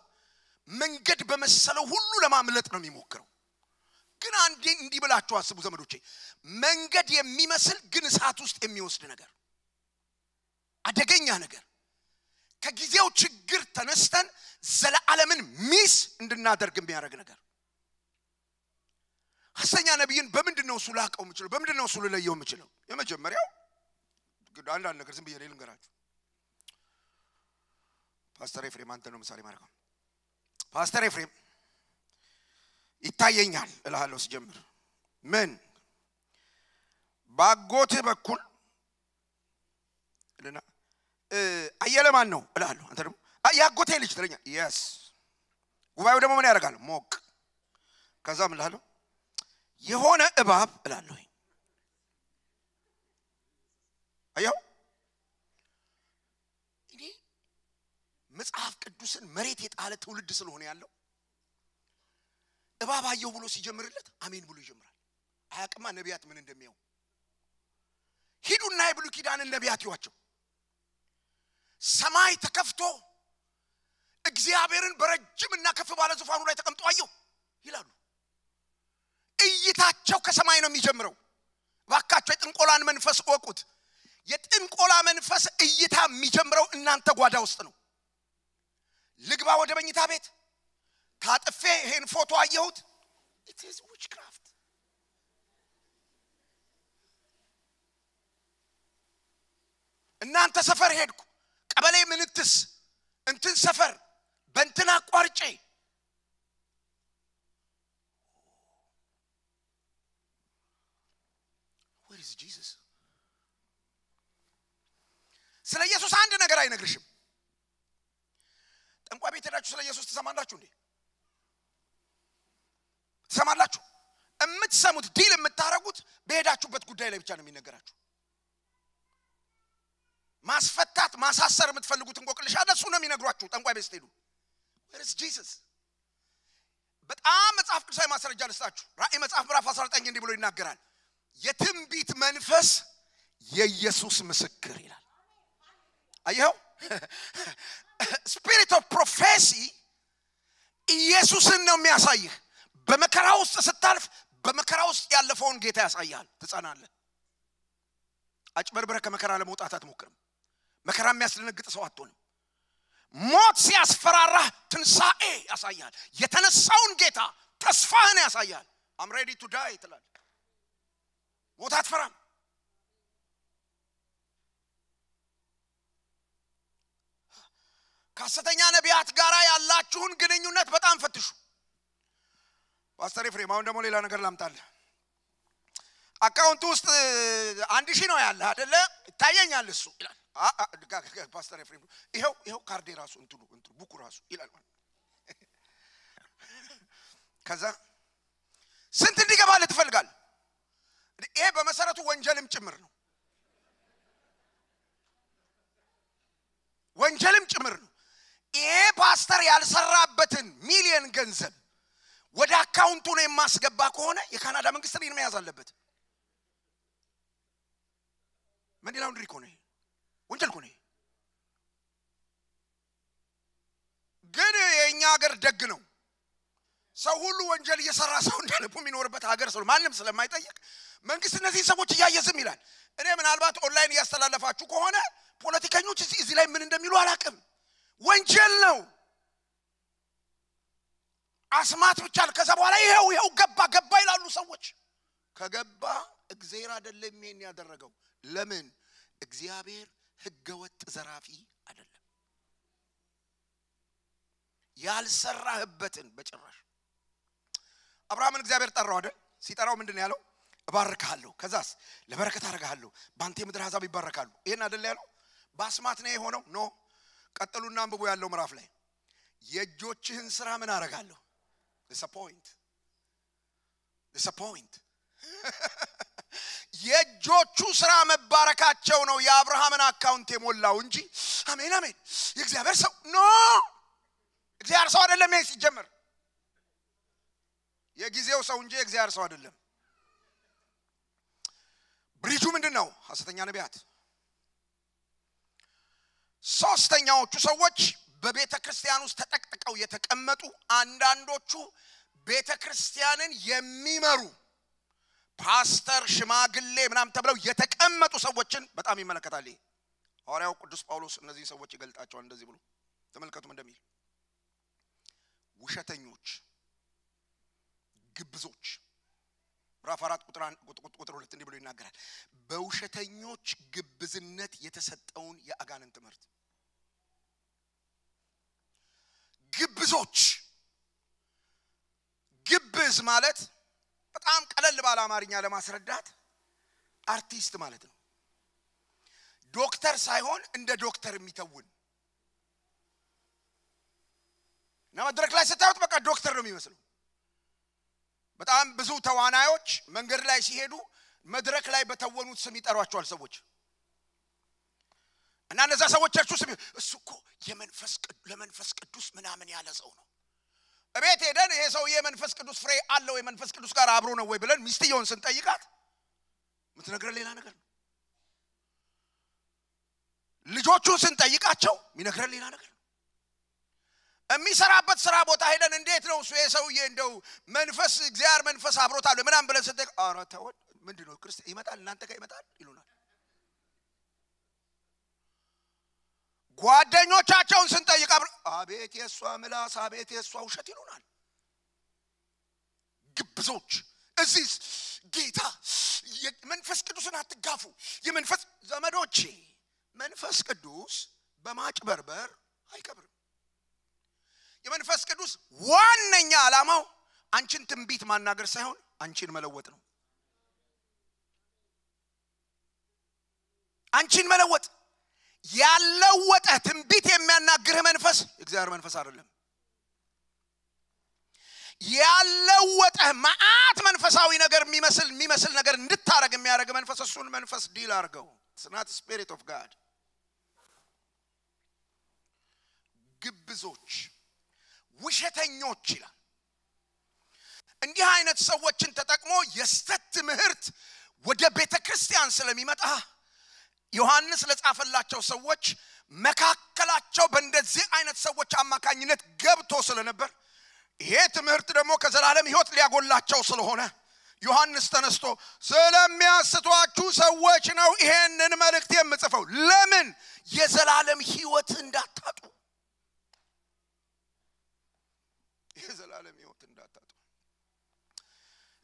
መንገድ በመሰለው ሁሉ ለማምለጥ ነው የሚሞክረው ግን አንዴ እንዲህ ብላችሁ አስቡ ዘመዶቼ መንገድ የሚመስል ግን እሳት ውስጥ የሚወስድ ነገር አደገኛ ነገር ከጊዜው ችግር ተነስተን ዘላለም ሚስ እንድናደርግ የሚያደርግ ነገር ሐሰተኛ ነብይን በምንድነው እሱ ላቀው የምችለው በምንድነው እሱ ለየው የምችለው የመጀመሪያው አንዳንድ ነገር ዝም ብዬ ልንገራችሁ ፓስተር ኤፍሬም አንተ ነው ምሳሌ ማረጋው ፓስተር ኤፍሬም ይታየኛል እላለሁ ሲጀምር ምን ባጎት በኩል ለና አየለማን ነው እላለሁ አንተ ደግሞ ያጎቴ ልጅ ትለኛ yes ጉባኤው ደግሞ ምን ያደርጋል ሞቅ ከዛም እላለሁ የሆነ እባብ እላለሁ አየው እኔ መጽሐፍ ቅዱስን መሬት የጣለ ትውልድ ስለሆነ ያለው እባብ አየው ብሎ ሲጀምርለት አሜን ብሎ ይጀምራል አያቅማ ነቢያት ምን እንደሚያው ሂዱና የብሉይ ኪዳን ነቢያት ይዋቸው ሰማይ ተከፍቶ እግዚአብሔርን በረጅምና ከፍ ባለ ዙፋኑ ላይ ተቀምጦ አየው ይላሉ እይታቸው ከሰማይ ነው የሚጀምረው ባካቸው የጥንቆላን መንፈስ ወቁት የጥንቆላ መንፈስ እይታ የሚጀምረው እናንተ ጓዳ ውስጥ ነው ልግባ ወደ መኝታ ቤት ታጥፌ ይሄን ፎቶ አየሁት it is witchcraft እናንተ ሰፈር ሄድኩ ቀበሌ ምንትስ እንትን ሰፈር በእንትን አቋርጬ where is Jesus ስለ ኢየሱስ አንድ ነገር አይነግርሽም ጠንቋይ ቤት ሄዳችሁ ስለ ኢየሱስ ተሰማላችሁ እንዴ ተሰማላችሁ እምትሰሙት ዲል የምታረጉት በሄዳችሁበት ጉዳይ ላይ ብቻ ነው የሚነገራችሁ ማስፈታት ማሳሰር የምትፈልጉት እንቆቅልሽ አደሱ ነው የሚነግሯችሁ ጠንቋይ ቤት ሄዱ where is Jesus በጣም መጽሐፍ ቅዱሳዊ ማስረጃ ልስጣችሁ ራእይ መጽሐፍ ምዕራፍ 19 እንዲህ ብሎ ይናገራል የትንቢት መንፈስ የኢየሱስ ምስክር ይላል አየው spirit of prophecy ኢየሱስን ነው የሚያሳይህ በመከራ ውስጥ ስታልፍ በመከራ ውስጥ ያለፈውን ጌታ ያሳያል ትጸናለህ አጭበርብረ ከመከራ ለመውጣት አትሞክርም መከራ የሚያስደነግጥ ሰው አትሆንም ሞት ሲያስፈራራ ትንሳኤ ያሳያል የተነሳውን ጌታ ተስፋህን ያሳያል I'm ready to die ትላል ሞት አትፈራም ከሐሰተኛ ነቢያት ጋር ያላችሁን ግንኙነት በጣም ፈትሹ ፓስተር ኤፍሬም አሁን ደግሞ ሌላ ነገር ላምጣልህ አካውንት ውስጥ 1000 ነው ያለ አይደለ ታየኛል እሱ ይላል ፓስተር ኤፍሬም ይሄው ካርዴ ራሱ እንትኑ ቡኩ ራሱ ይላል ከዛ ስንት እንዲገባል ትፈልጋል ይሄ በመሰረቱ ወንጀልም ጭምር ነው ወንጀልም ጭምር ነው ይሄ ፓስተር ያልሰራበትን ሚሊዮን ገንዘብ ወደ አካውንቱ ነው የማስገባ ከሆነ የካናዳ መንግስት ነው የሚያዝ አለበት ምን ይላል እንድሪኮ ነው ወንጀል ኮኔ ግን የኛ ሀገር ደግ ነው ሰው ሁሉ ወንጀል እየሰራ ሰው እንደልቡ የሚኖርበት ሀገር ሰው ማንንም ስለማይጠይቅ መንግስት እነዚህ ሰዎች እያየዝም ይላል እኔ ምናልባት ኦንላይን ያስተላለፋችሁ ከሆነ ፖለቲከኞች እዚህ ላይ ምን እንደሚሉ አላቅም ወንጀል ነው አስማት ብቻ ከዛ በኋላ ይሄው ገባ ይላሉ ሰዎች ከገባ እግዚአብሔር አይደለም ምን ያደረገው ለምን እግዚአብሔር ህገወጥ ዘራፊ አይደለም ያልሰራህበትን በጭራሽ አብርሃምን እግዚአብሔር ጠራው አይደል ሲጠራው ምንድነው ያለው እባርካለሁ ከዛስ ለበረከት አረጋለሁ ባንተ ምድር አሕዛብ ይባረካሉ ይሄን አይደል ያለው ባስማት ነው የሆነው ኖ ቀጥሉና አንብቦ ያለው ምዕራፍ ላይ የእጆችህን ስራ ምን አረጋለሁ disappoint የእጆቹ ስራ መባረካቸው ነው የአብርሃምን አካውንት የሞላው እንጂ አሜን የእግዚአብሔር ሰው ኖ እግዚአብሔር ሰው አይደለም ይሄ ሲጀመር የጊዜው ሰው እንጂ እግዚአብሔር ሰው አይደለም ብሪጁ ምንድነው ሐሰተኛ ነቢያት ሶስተኛዎቹ ሰዎች በቤተክርስቲያን ውስጥ ተጠቅጥቀው የተቀመጡ አንዳንዶቹ ቤተክርስቲያንን የሚመሩ ፓስተር ሽማግሌ ምናምን ተብለው የተቀመጡ ሰዎችን በጣም ይመለከታል ሐዋርያው ቅዱስ ጳውሎስ እነዚህ ሰዎች ይገልጣቸዋል እንደዚህ ብሎ ተመልከቱም እንደሚል ውሸተኞች ግብዞች ምዕራፍ 4 ቁጥር 2 እንዲህ ብሎ ይናገራል በውሸተኞች ግብዝነት የተሰጠውን የአጋንንት ትምህርት ግብዞች ግብዝ ማለት በጣም ቀለል ባለ አማርኛ ለማስረዳት አርቲስት ማለት ነው ዶክተር ሳይሆን እንደ ዶክተር የሚተውን እና መድረክ ላይ ስታዩት በቃ ዶክተር ነው የሚመስለው በጣም ብዙ ተዋናዮች መንገድ ላይ ሲሄዱ መድረክ ላይ በተወኑት ስም ይጠሯቸዋል ሰዎች እና እነዛ ሰዎች እሱኮ ለመንፈስ ቅዱስ ምናምን ያለ ሰው ነው እቤት ሄደን ይሄ ሰው የመንፈስ ቅዱስ ፍሬ አለው የመንፈስ ቅዱስ ጋር አብሮ ነው ወይ ብለን ሚስትየውን ስንጠይቃት ምትነግረን ሌላ ነገር ነው ልጆቹን ስንጠይቃቸው ሚነግረን ሌላ ነገር የሚሰራበት ስራ ቦታ ሄደን እንዴት ነው እሱ የሰውዬ እንደው መንፈስ እግዚአብሔር መንፈስ አብሮታል ምናምን ብለን ስንጠይቅ ኧረ ተው ምንድነው ክርስቲያን ይመጣል እናንተ ጋር ይመጣል ይሉናል ጓደኞቻቸውን ስንጠይቅ አቤት የሷ ምላስ አቤት የሷ ውሸት ይሉናል ግብዞች እዚህ ጌታ መንፈስ ቅዱስን አትጋፉ የመንፈስ ዘመዶቼ መንፈስ ቅዱስ በማጭበርበር አይከብርም የመንፈስ ቅዱስ ዋነኛ ዓላማው አንቺን ትንቢት ማናገር ሳይሆን አንቺን መለወጥ ነው አንቺን መለወጥ ያለወጠ ትንቢት የሚያናግር መንፈስ እግዚአብሔር መንፈስ አይደለም ያለወጠ ማአት መንፈሳዊ ነገር የሚመስል ነገር እንድታረግ የሚያረግ መንፈስ እሱን መንፈስ ዲል አርገው it's not the spirit of God ግብዞች ውሸተኞች ይላል እንዲህ አይነት ሰዎችን ተጠቅሞ የስተት ትምህርት ወደ ቤተክርስቲያን ስለሚመጣ ዮሐንስ ለጻፈላቸው ሰዎች መካከላቸው በእንደዚህ አይነት ሰዎች አማካኝነት ገብቶ ስለነበር ይሄ ትምህርት ደግሞ ከዘላለም ሕይወት ሊያጎላቸው ስለሆነ ዮሐንስ ተነስቶ ስለሚያስቷችሁ ሰዎች ነው ይሄንን መልእክት የምጽፈው ለምን የዘላለም ሕይወት እንዳታጡ የዘላለም ሕይወት እንዳታጡ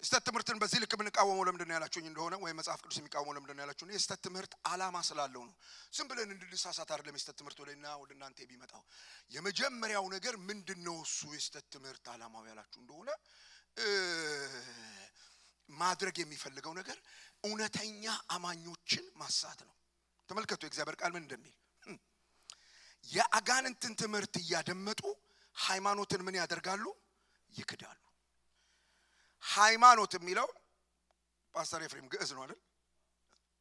የስተት ትምህርትን በዚህ ልክ ምንቃወመው ለምንድን ነው ያላችሁኝ እንደሆነ ወይ መጽሐፍ ቅዱስ የሚቃወመው ለምንድን ነው ያላችሁኝ የስተት ትምህርት ዓላማ ስላለው ነው ዝም ብለን እንድንሳሳት አይደለም የስተት ትምህርት ወደ እናንተ ቢመጣው የመጀመሪያው ነገር ምንድነው እሱ የስተት ትምህርት ዓላማው ያላችሁ እንደሆነ ማድረግ የሚፈልገው ነገር እውነተኛ አማኞችን ማሳት ነው ተመልከቱ እግዚአብሔር ቃል ምን እንደሚል የአጋንንትን ትምህርት ያደመጡ ሃይማኖትን ምን ያደርጋሉ ይክዳሉ ሃይማኖት የሚለው ፓስተር ኤፍሬም ግዕዝ ነው አይደል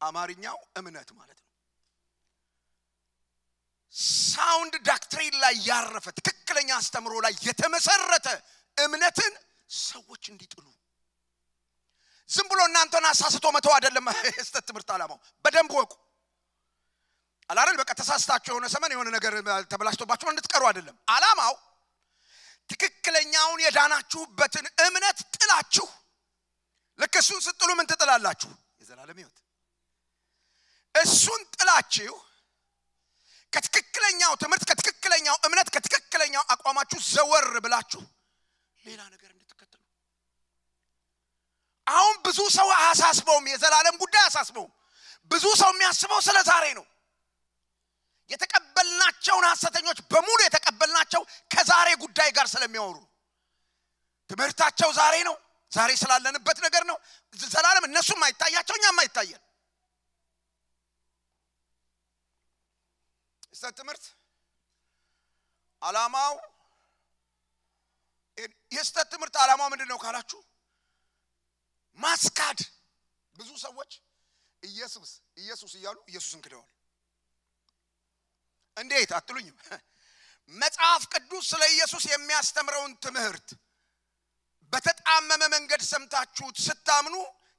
አማርኛው እምነት ማለት ነው ሳውንድ ዳክትሪን ላይ ያረፈ ትክክለኛ አስተምሮ ላይ የተመሰረተ እምነትን ሰዎች እንዲጥሉ ዝም ብሎ እናንተን አሳስቶ መተው አይደለም የስተት ትምህርት ዓላማው በደንብ ወቁ አላረል በቃ ተሳስታችሁ የሆነ ሰመን የሆነ ነገር ተበላሽቶባችሁ እንድትቀሩ አይደለም ዓላማው ትክክለኛውን የዳናችሁበትን እምነት ጥላችሁ ለከሱን ስትጥሉ ምን ትጥላላችሁ የዘላለም ሕይወት እሱን ጥላችሁ ከትክክለኛው ትምህርት ከትክክለኛው እምነት ከትክክለኛው አቋማችሁ ዘወር ብላችሁ ሌላ ነገር እንድትከተሉ አሁን ብዙ ሰው አሳስበውም የዘላለም ጉዳይ አሳስበውም ብዙ ሰው የሚያስበው ስለ ዛሬ ነው የተቀበልናቸው ሐሰተኞች በሙሉ የተቀበልናቸው ከዛሬ ጉዳይ ጋር ስለሚያወሩ ትምህርታቸው ዛሬ ነው ዛሬ ስላለንበት ነገር ነው ዘላለም እነሱም አይታያቸው እኛም አይታየን የስተት ትምህርት ዓላማው የስተት ትምህርት ዓላማው ምንድነው ካላችሁ ማስካድ ብዙ ሰዎች ኢየሱስ እያሉ ኢየሱስን ክደዋል እንዴት አትሉኝም መጽሐፍ ቅዱስ ስለ ኢየሱስ የሚያስተምረውን ትምህርት በተጣመመ መንገድ ሰምታችሁት ስታምኑ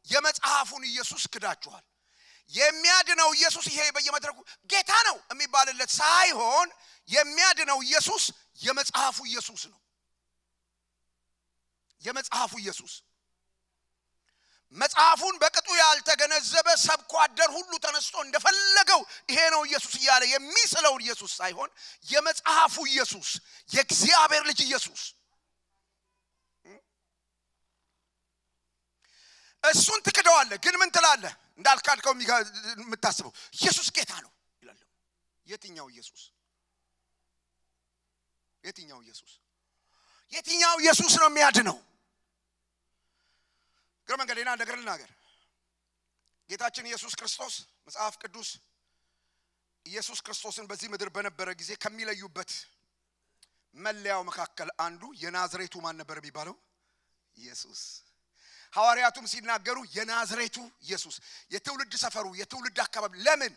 የመጽሐፉን ኢየሱስ ክዳችኋል የሚያድነው ኢየሱስ ይሄ በየመድረኩ ጌታ ነው የሚባልለት ሳይሆን የሚያድነው ኢየሱስ የመጽሐፉ ኢየሱስ ነው የመጽሐፉ ኢየሱስ መጽሐፉን በቅጡ ያልተገነዘበ ሰብኳደር ሁሉ ተነስቶ እንደፈለገው ይሄ ነው ኢየሱስ ይያለ የሚስለው ኢየሱስ ሳይሆን የመጽሐፉ ኢየሱስ የእግዚአብሔር ልጅ ኢየሱስ እሱን ትክደዋለ ግን ምን ትላለ እንዳልካድከው የምታስበው ኢየሱስ ጌታ ነው ይላል የትኛው ኢየሱስ ነው የሚያድነው ግርማን ገሌና ነገር ልናገር ጌታችን ኢየሱስ ክርስቶስ መጽሐፍ ቅዱስ ኢየሱስ ክርስቶስን በዚህ ምድር በነበረ ጊዜ ከሚለዩበት መለያው መካከል አንዱ የናዝሬቱ ማን ነበር የሚባለው ኢየሱስ ሐዋርያቱም ሲናገሩ የናዝሬቱ ኢየሱስ የትውልድ ሰፈሩ የትውልድ አካባቢ ለምን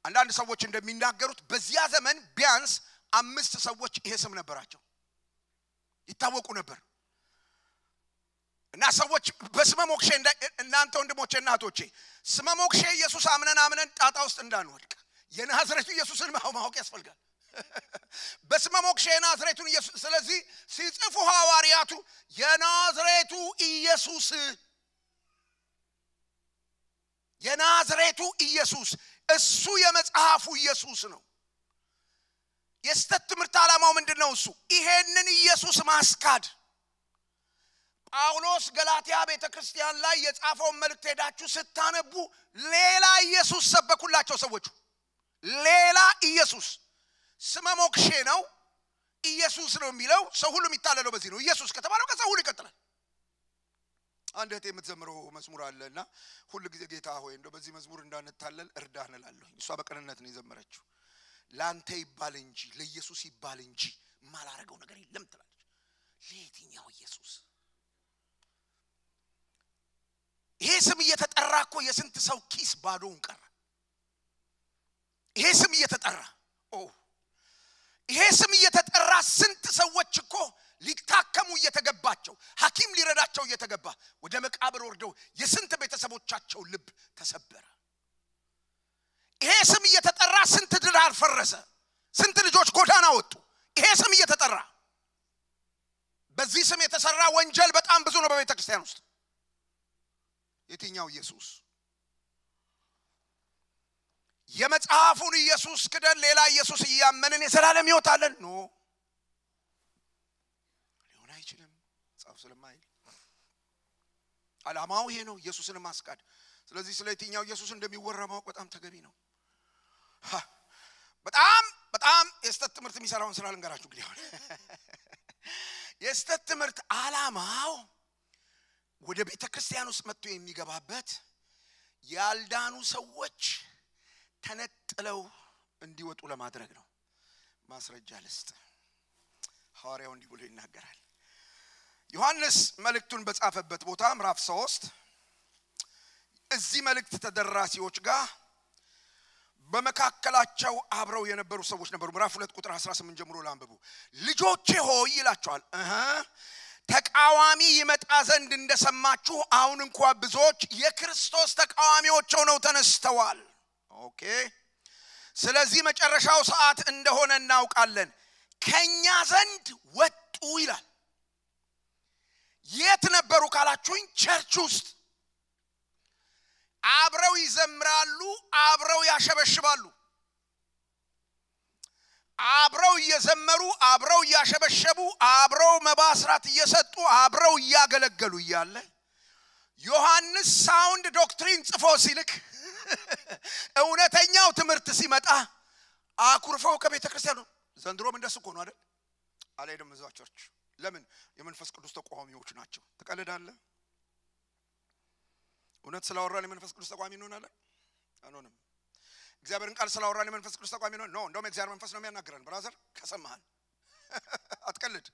አንዳንድ ሰዎች እንደሚናገሩት በዚያ ዘመን ቢያንስ 5 ሰዎች ይሄ ስም ነበራቸው ይታወቁ ነበር እና ሰዎች በስመ ሞክሼ እናንተ ወንድሞቼ እናቶቼ ስመ ሞክሼ ኢየሱስ አምነን ጣጣ ውስጥ እንዳንወድቅ የናዝሬቱ ኢየሱስን ማወቅ ያስፈልጋል በስመ ሞክሼ ናዝሬቱን ኢየሱስ ስለዚህ ሲጽፉ ሐዋርያቱ የናዝሬቱ ኢየሱስ እሱ የመጽሐፉ ኢየሱስ ነው የስተት ትምህርት ዓላማው ምንድነው እሱ ይሄንን ኢየሱስ ማስካድ ጳውሎስ ገላትያ ቤተክርስቲያን ላይ የጻፈው መልእክት ሄዳችሁ ስታነቡ ሌላ ኢየሱስ ሰበኩላቸው ሰዎቹ ሌላ ኢየሱስ ስመ ሞክሼ ነው ኢየሱስ ነው የሚለው ሰው ሁሉ የሚታለለው በዚህ ነው ኢየሱስ ከተባለው ከሰው ሁሉ ይቀጥላል አንድ እህቴ የምትዘምረው መዝሙር አለና ሁሉ ጊዜ ጌታ ሆይ እንደው በዚህ መዝሙር እንዳንታለል እርዳን እላለሁ እሷ በቀንነት ነው የዘመረችው ላንተ ይባል እንጂ ለኢየሱስ ይባል እንጂ ማላረገው ነገር የለም ትላለች ለየትኛው ኢየሱስ ይሄ ስም እየተጠራ እኮ የስንት ሰው ኪስ ባዶውን ቀረ ይሄ ስም እየተጠራ ይሄ ስም እየተጠራ ስንት ሰዎች እኮ ሊታከሙ እየተገባቸው ሐኪም ሊረዳቸው እየተገባ ወደ መቃብር ወርደው የስንት ቤተሰቦቻቸው ልብ ተሰበረ። ይሄ ስም እየተጠራ ስንት ትዳር ፈረሰ፣ ስንት ልጆች ጎዳና ወጡ። ይሄ ስም እየተጠራ በዚህ ስም የተሰራ ወንጀል በጣም ብዙ ነው በቤተ ክርስቲያን ውስጥ። የትኛው ኢየሱስ? የመጽሐፉን ኢየሱስ ክደን ሌላ ኢየሱስ እያመንን የዘላለም ሕይወት አለን? ኖ ሊሆን አይችልም። ጻፍ ስለማይል ዓላማው ይሄ ነው፣ ኢየሱስን ማስካድ። ስለዚህ ስለ የትኛው ኢየሱስ እንደሚወራ ማወቅ በጣም ተገቢ ነው። በጣም የስተት ትምህርት የሚሰራውን ስራ ልንገራችሁ። እንግዲህ አሁን የስተት ትምህርት ዓላማው ወደ ቤተ ክርስቲያን ውስጥ መጥቶ የሚገባበት ያልዳኑ ሰዎች ተነጥለው እንዲወጡ ለማድረግ ነው። ማስረጃ ልስጥ። ሐዋርያው እንዲህ ብሎ ይናገራል። ዮሐንስ መልእክቱን በጻፈበት ቦታ ምዕራፍ 3 እዚህ መልእክት ተደራሲዎች ጋር በመካከላቸው አብረው የነበሩ ሰዎች ነበሩ። ምዕራፍ 2 ቁጥር 18 ጀምሮ ላንብቡ። ልጆቼ ሆይ ይላቸዋል፣ ተቃዋሚ ይመጣ ዘንድ እንደሰማችሁ አሁን እንኳን ብዙዎች የክርስቶስ ተቃዋሚዎች ሆነው ተነስተዋል። ኦኬ፣ ስለዚህ መጨረሻው ሰዓት እንደሆነ እናውቃለን። ከኛ ዘንድ ወጡ ይላል። የት ነበሩ ካላችሁኝ፣ ቸርች ውስጥ አብረው ይዘምራሉ፣ አብረው ያሸበሽባሉ። አብረው እየዘመሩ አብረው ያሸበሸቡ አብረው መባስራት እየሰጡ አብረው ያገለገሉ እያለ ዮሐንስ ሳውንድ ዶክትሪን ጽፎ ሲልክ እውነተኛው ትምህርት ሲመጣ አኩርፈው ከቤተ ክርስቲያኑ ዘንድሮም እንደሱ እኮ ነው አይደል? አልሄድም እዛው ቸርች። ለምን? የመንፈስ ቅዱስ ተቃዋሚዎች ናቸው። ትቀልዳለህ? እውነት ስላወራን የመንፈስ ቅዱስ ተቃዋሚ እንሆናለን? አንሆንም። እግዚአብሔርን ቃል ስላወራን የመንፈስ ቅዱስ ተቃዋሚ ነው? እንደውም እግዚአብሔር መንፈስ ነው የሚያናግረን። ብራዘር ከሰማህን አትቀልድ።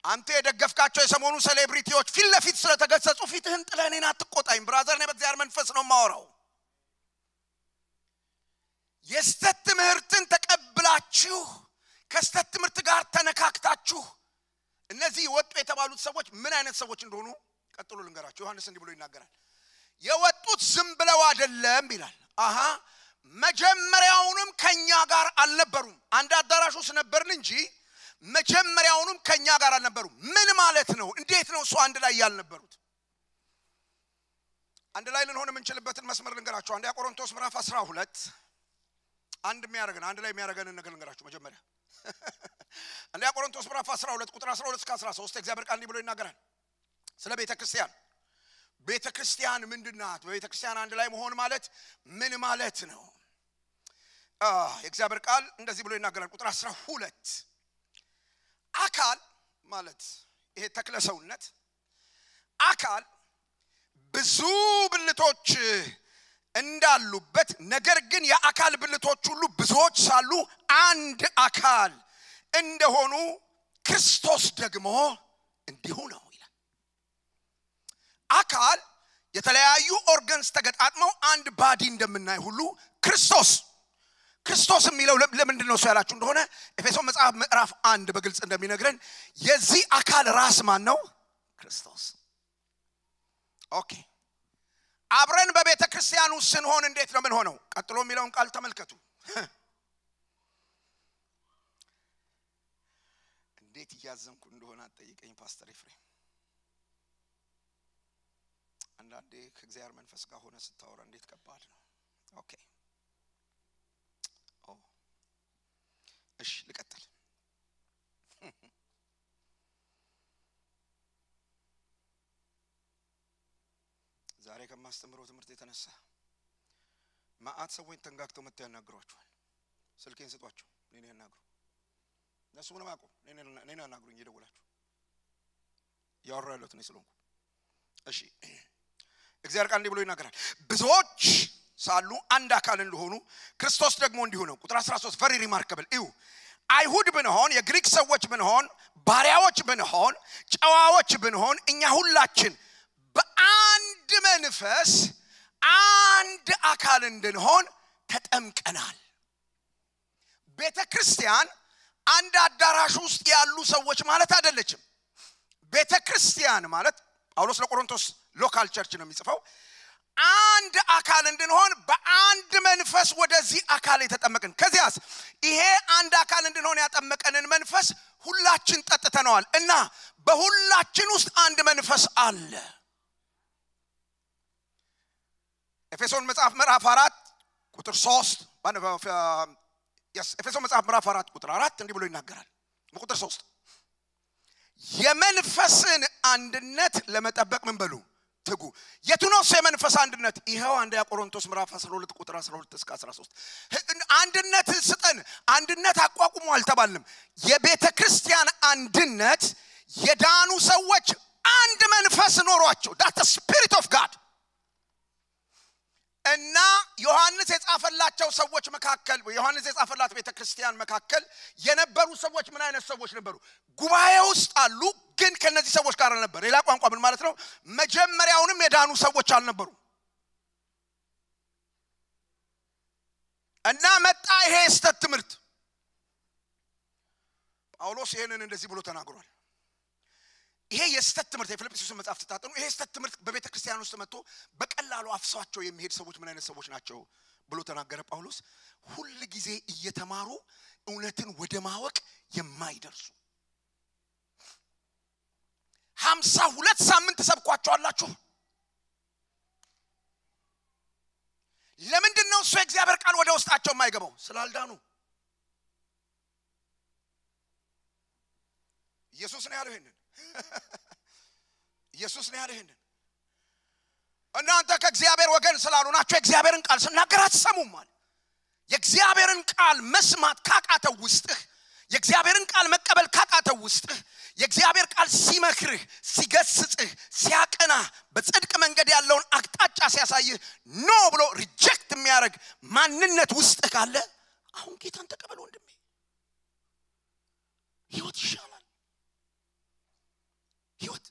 አንተ የደገፍካቸው የሰሞኑ ሴሌብሪቲዎች ፊት ለፊት ስለተገሰጹ ፊትህን ጥለህ እኔን አትቆጣኝ ብራዘር። እኔ በእግዚአብሔር መንፈስ ነው የማወራው። የስተት ትምህርትን ተቀብላችሁ ከስተት ትምህርት ጋር ተነካክታችሁ እነዚህ ወጡ የተባሉት ሰዎች ምን አይነት ሰዎች እንደሆኑ ቀጥሎ ልንገራችሁ። ዮሐንስ እንዲህ ብሎ ይናገራል። የወጡት ዝም ብለው አይደለም ይላል። መጀመሪያውንም ከኛ ጋር አልነበሩም። አንድ አዳራሽ ውስጥ ነበርን እንጂ መጀመሪያውንም ከኛ ጋር አልነበሩም። ምን ማለት ነው? እንዴት ነው እሱ አንድ ላይ ያልነበሩት? አንድ ላይ ልንሆን የምንችልበትን መስመር ልንገራችሁ። አንደኛ ቆሮንቶስ ምዕራፍ 12 አንድ ላይ የሚያደርገንን ነገር ልንገራችሁ። መጀመሪያ አንደኛ ቆሮንቶስ ምዕራፍ 12 ቁጥር 12 እስከ 13 እግዚአብሔር ቃል እንዲህ ብሎ ይናገራል ስለ ቤተ ክርስቲያን ምንድናት? በቤተ ክርስቲያን አንድ ላይ መሆን ማለት ምን ማለት ነው? የእግዚአብሔር ቃል እንደዚህ ብሎ ይናገራል። ቁጥር 12 አካል ማለት ይሄ ተክለ ሰውነት አካል ብዙ ብልቶች እንዳሉበት ነገር ግን የአካል ብልቶች ሁሉ ብዙዎች ሳሉ አንድ አካል እንደሆኑ ክርስቶስ ደግሞ እንዲሁ ነው ይላል። አካል የተለያዩ ኦርጋንስ ተገጣጥመው አንድ ባዲ እንደምናይ ሁሉ ክርስቶስ የሚለው ለምንድን ነው ያላችሁ እንደሆነ ኤፌሶን መጽሐፍ ምዕራፍ 1 በግልጽ እንደሚነግረን የዚህ አካል ራስ ማን ነው? ክርስቶስ። ኦኬ፣ አብረን በቤተ ክርስቲያኑ ስንሆን እንዴት ነው ምን ሆነው? ቀጥሎ የሚለውን ቃል ተመልከቱ። እንዴት ያዘንኩ እንደሆነ አጠይቀኝ ፓስተር ኤፍሬም። አንዳንዴ ከእግዚአብሔር መንፈስ ጋር ሆነ ስታወራ እንዴት ከባድ ነው። ኦኬ፣ እሺ ልቀጥል። ዛሬ ከማስተምረው ትምህርት የተነሳ ማአት ሰዎች ተንጋግተው መጥተው ያናግሯቸዋል። ስልኬን ስጧቸው፣ እኔን ያናግሩ። እነሱ ምንም አያውቁም። እኔን ያናግሩኝ እየደወላችሁ ያወራሉት ነው ስለሆንኩ። እሺ እግዚአብሔር ቃል እንዲህ ብሎ ይናገራል። ብዙዎች ሳሉ አንድ አካል እንደሆኑ ክርስቶስ ደግሞ እንዲሁ ነው። ቁጥር 13 very remarkable እዩ። አይሁድ ብንሆን የግሪክ ሰዎች ብንሆን ባሪያዎች ብንሆን ጨዋዎች ብንሆን እኛ ሁላችን በአንድ መንፈስ አንድ አካል እንድንሆን ተጠምቀናል። ቤተ ክርስቲያን አንድ አዳራሽ ውስጥ ያሉ ሰዎች ማለት አይደለችም። ቤተክርስቲያን ማለት ጳውሎስ ለቆሮንቶስ ሎካል ቸርች ነው የሚጽፈው አንድ አካል እንድንሆን በአንድ መንፈስ ወደዚህ አካል የተጠመቅን ከዚያስ ይሄ አንድ አካል እንድንሆን ያጠመቀንን መንፈስ ሁላችን ጠጥተናል እና በሁላችን ውስጥ አንድ መንፈስ አለ ኤፌሶን መጽሐፍ ምዕራፍ 4 ቁጥር 3 ኤፌሶን መጽሐፍ ምዕራፍ 4 ቁጥር 4 እንዲህ ብሎ ይናገራል ቁጥር 3 የመንፈስን አንድነት ለመጠበቅ ምን በሉ ትጉ የቱኖስ የመንፈስ አንድነት ይሄው አንደኛ ቆሮንቶስ ምዕራፍ 12 ቁጥር 12 እስከ 13 አንድነት ስጠን አንድነት አቋቁሙ አልተባልንም የቤተክርስቲያን አንድነት የዳኑ ሰዎች አንድ መንፈስ ኖሯቸው that the spirit of God እና ዮሐንስ የጻፈላቸው ሰዎች መካከል ዮሐንስ የጻፈላት ቤተክርስቲያን መካከል የነበሩ ሰዎች ምን አይነት ሰዎች ነበሩ ጉባኤ ውስጥ አሉ ግን ከነዚህ ሰዎች ጋር ነበር ሌላ ቋንቋ ምን ማለት ነው መጀመሪያውንም የዳኑ ሰዎች አልነበሩ እና መጣ ይሄ ስተት ትምህርት ጳውሎስ ይሄንን እንደዚህ ብሎ ተናግሯል ይሄ የስተት ትምህርት የፊልጵስዩስ መጽሐፍ ተጣጣኑ ይሄ ስተት ትምህርት በቤተክርስቲያን ውስጥ መጥቶ በቀላሉ አፍሷቸው የሚሄድ ሰዎች ምን አይነት ሰዎች ናቸው ብሎ ተናገረ ጳውሎስ ሁሉ ጊዜ እየተማሩ እውነትን ወደ ማወቅ የማይደርሱ 52 ሳምንት ተሰብኳቸዋላችሁ ለምንድን ነው እሱ የእግዚአብሔር ቃል ወደ ውስጣቸው የማይገባው ስላልዳኑ ኢየሱስ ነው ያለው ይሄንን ኢየሱስ ነው ያለው ይሄንን እናንተ ከእግዚአብሔር ወገን ስላሉ ናችሁ የእግዚአብሔርን ቃል ስናገር አትሰሙም ማለት የእግዚአብሔርን ቃል መስማት ካቃተው ውስጥህ የእግዚአብሔርን ቃል መቀበል ካቃተው ውስጥህ የእግዚአብሔር ቃል ሲመክርህ ሲገስጽህ ሲያቀና በጽድቅ መንገድ ያለውን አቅጣጫ ሲያሳይህ ኖ ብሎ ሪጀክት የሚያደርግ ማንነት ውስጥህ ካለ አሁን ጌታን ተቀበል ወንድሜ ህይወት ይሻላል ህይወት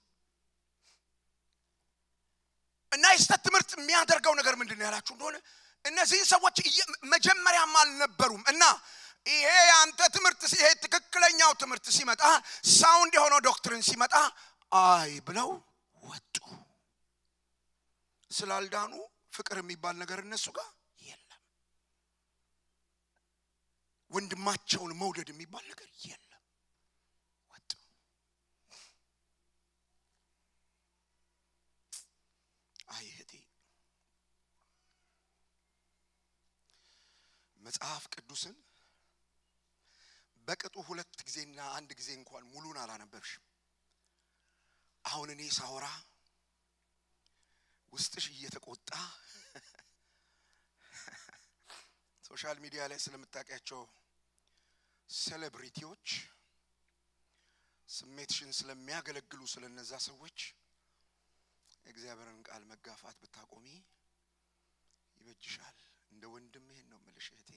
እና የስተት ትምህርት የሚያደርገው ነገር ምንድነው ያላችሁ እንደሆነ እነዚህ ሰዎች መጀመሪያም አልነበሩም እና ይሄ አንተ ትምህርት ይሄ ትክክለኛው ትምህርት ሲመጣ ሳውንድ የሆነው ዶክትሪን ሲመጣ አይ ብለው ወጡ ስላልዳኑ ፍቅር የሚባል ነገር እነሱ ጋር የለም ወንድማቸውን መውደድ የሚባል ነገር የለም ወጡ አይሄዲ መጽሐፍ ቅዱስን በቅጡ ሁለት ጊዜና አንድ ጊዜ እንኳን ሙሉን አላነበብሽ አሁን እኔ ሳወራ ውስጥሽ እየተቆጣ ሶሻል ሚዲያ ላይ ስለምታውቂያቸው ሴሌብሪቲዎች ስሜትሽን ስለሚያገለግሉ ስለነዛ ሰዎች እግዚአብሔርን ቃል መጋፋት ብታቆሚ ይበጅሻል እንደ ወንድም ይሄን ነው መልሽ እህቴ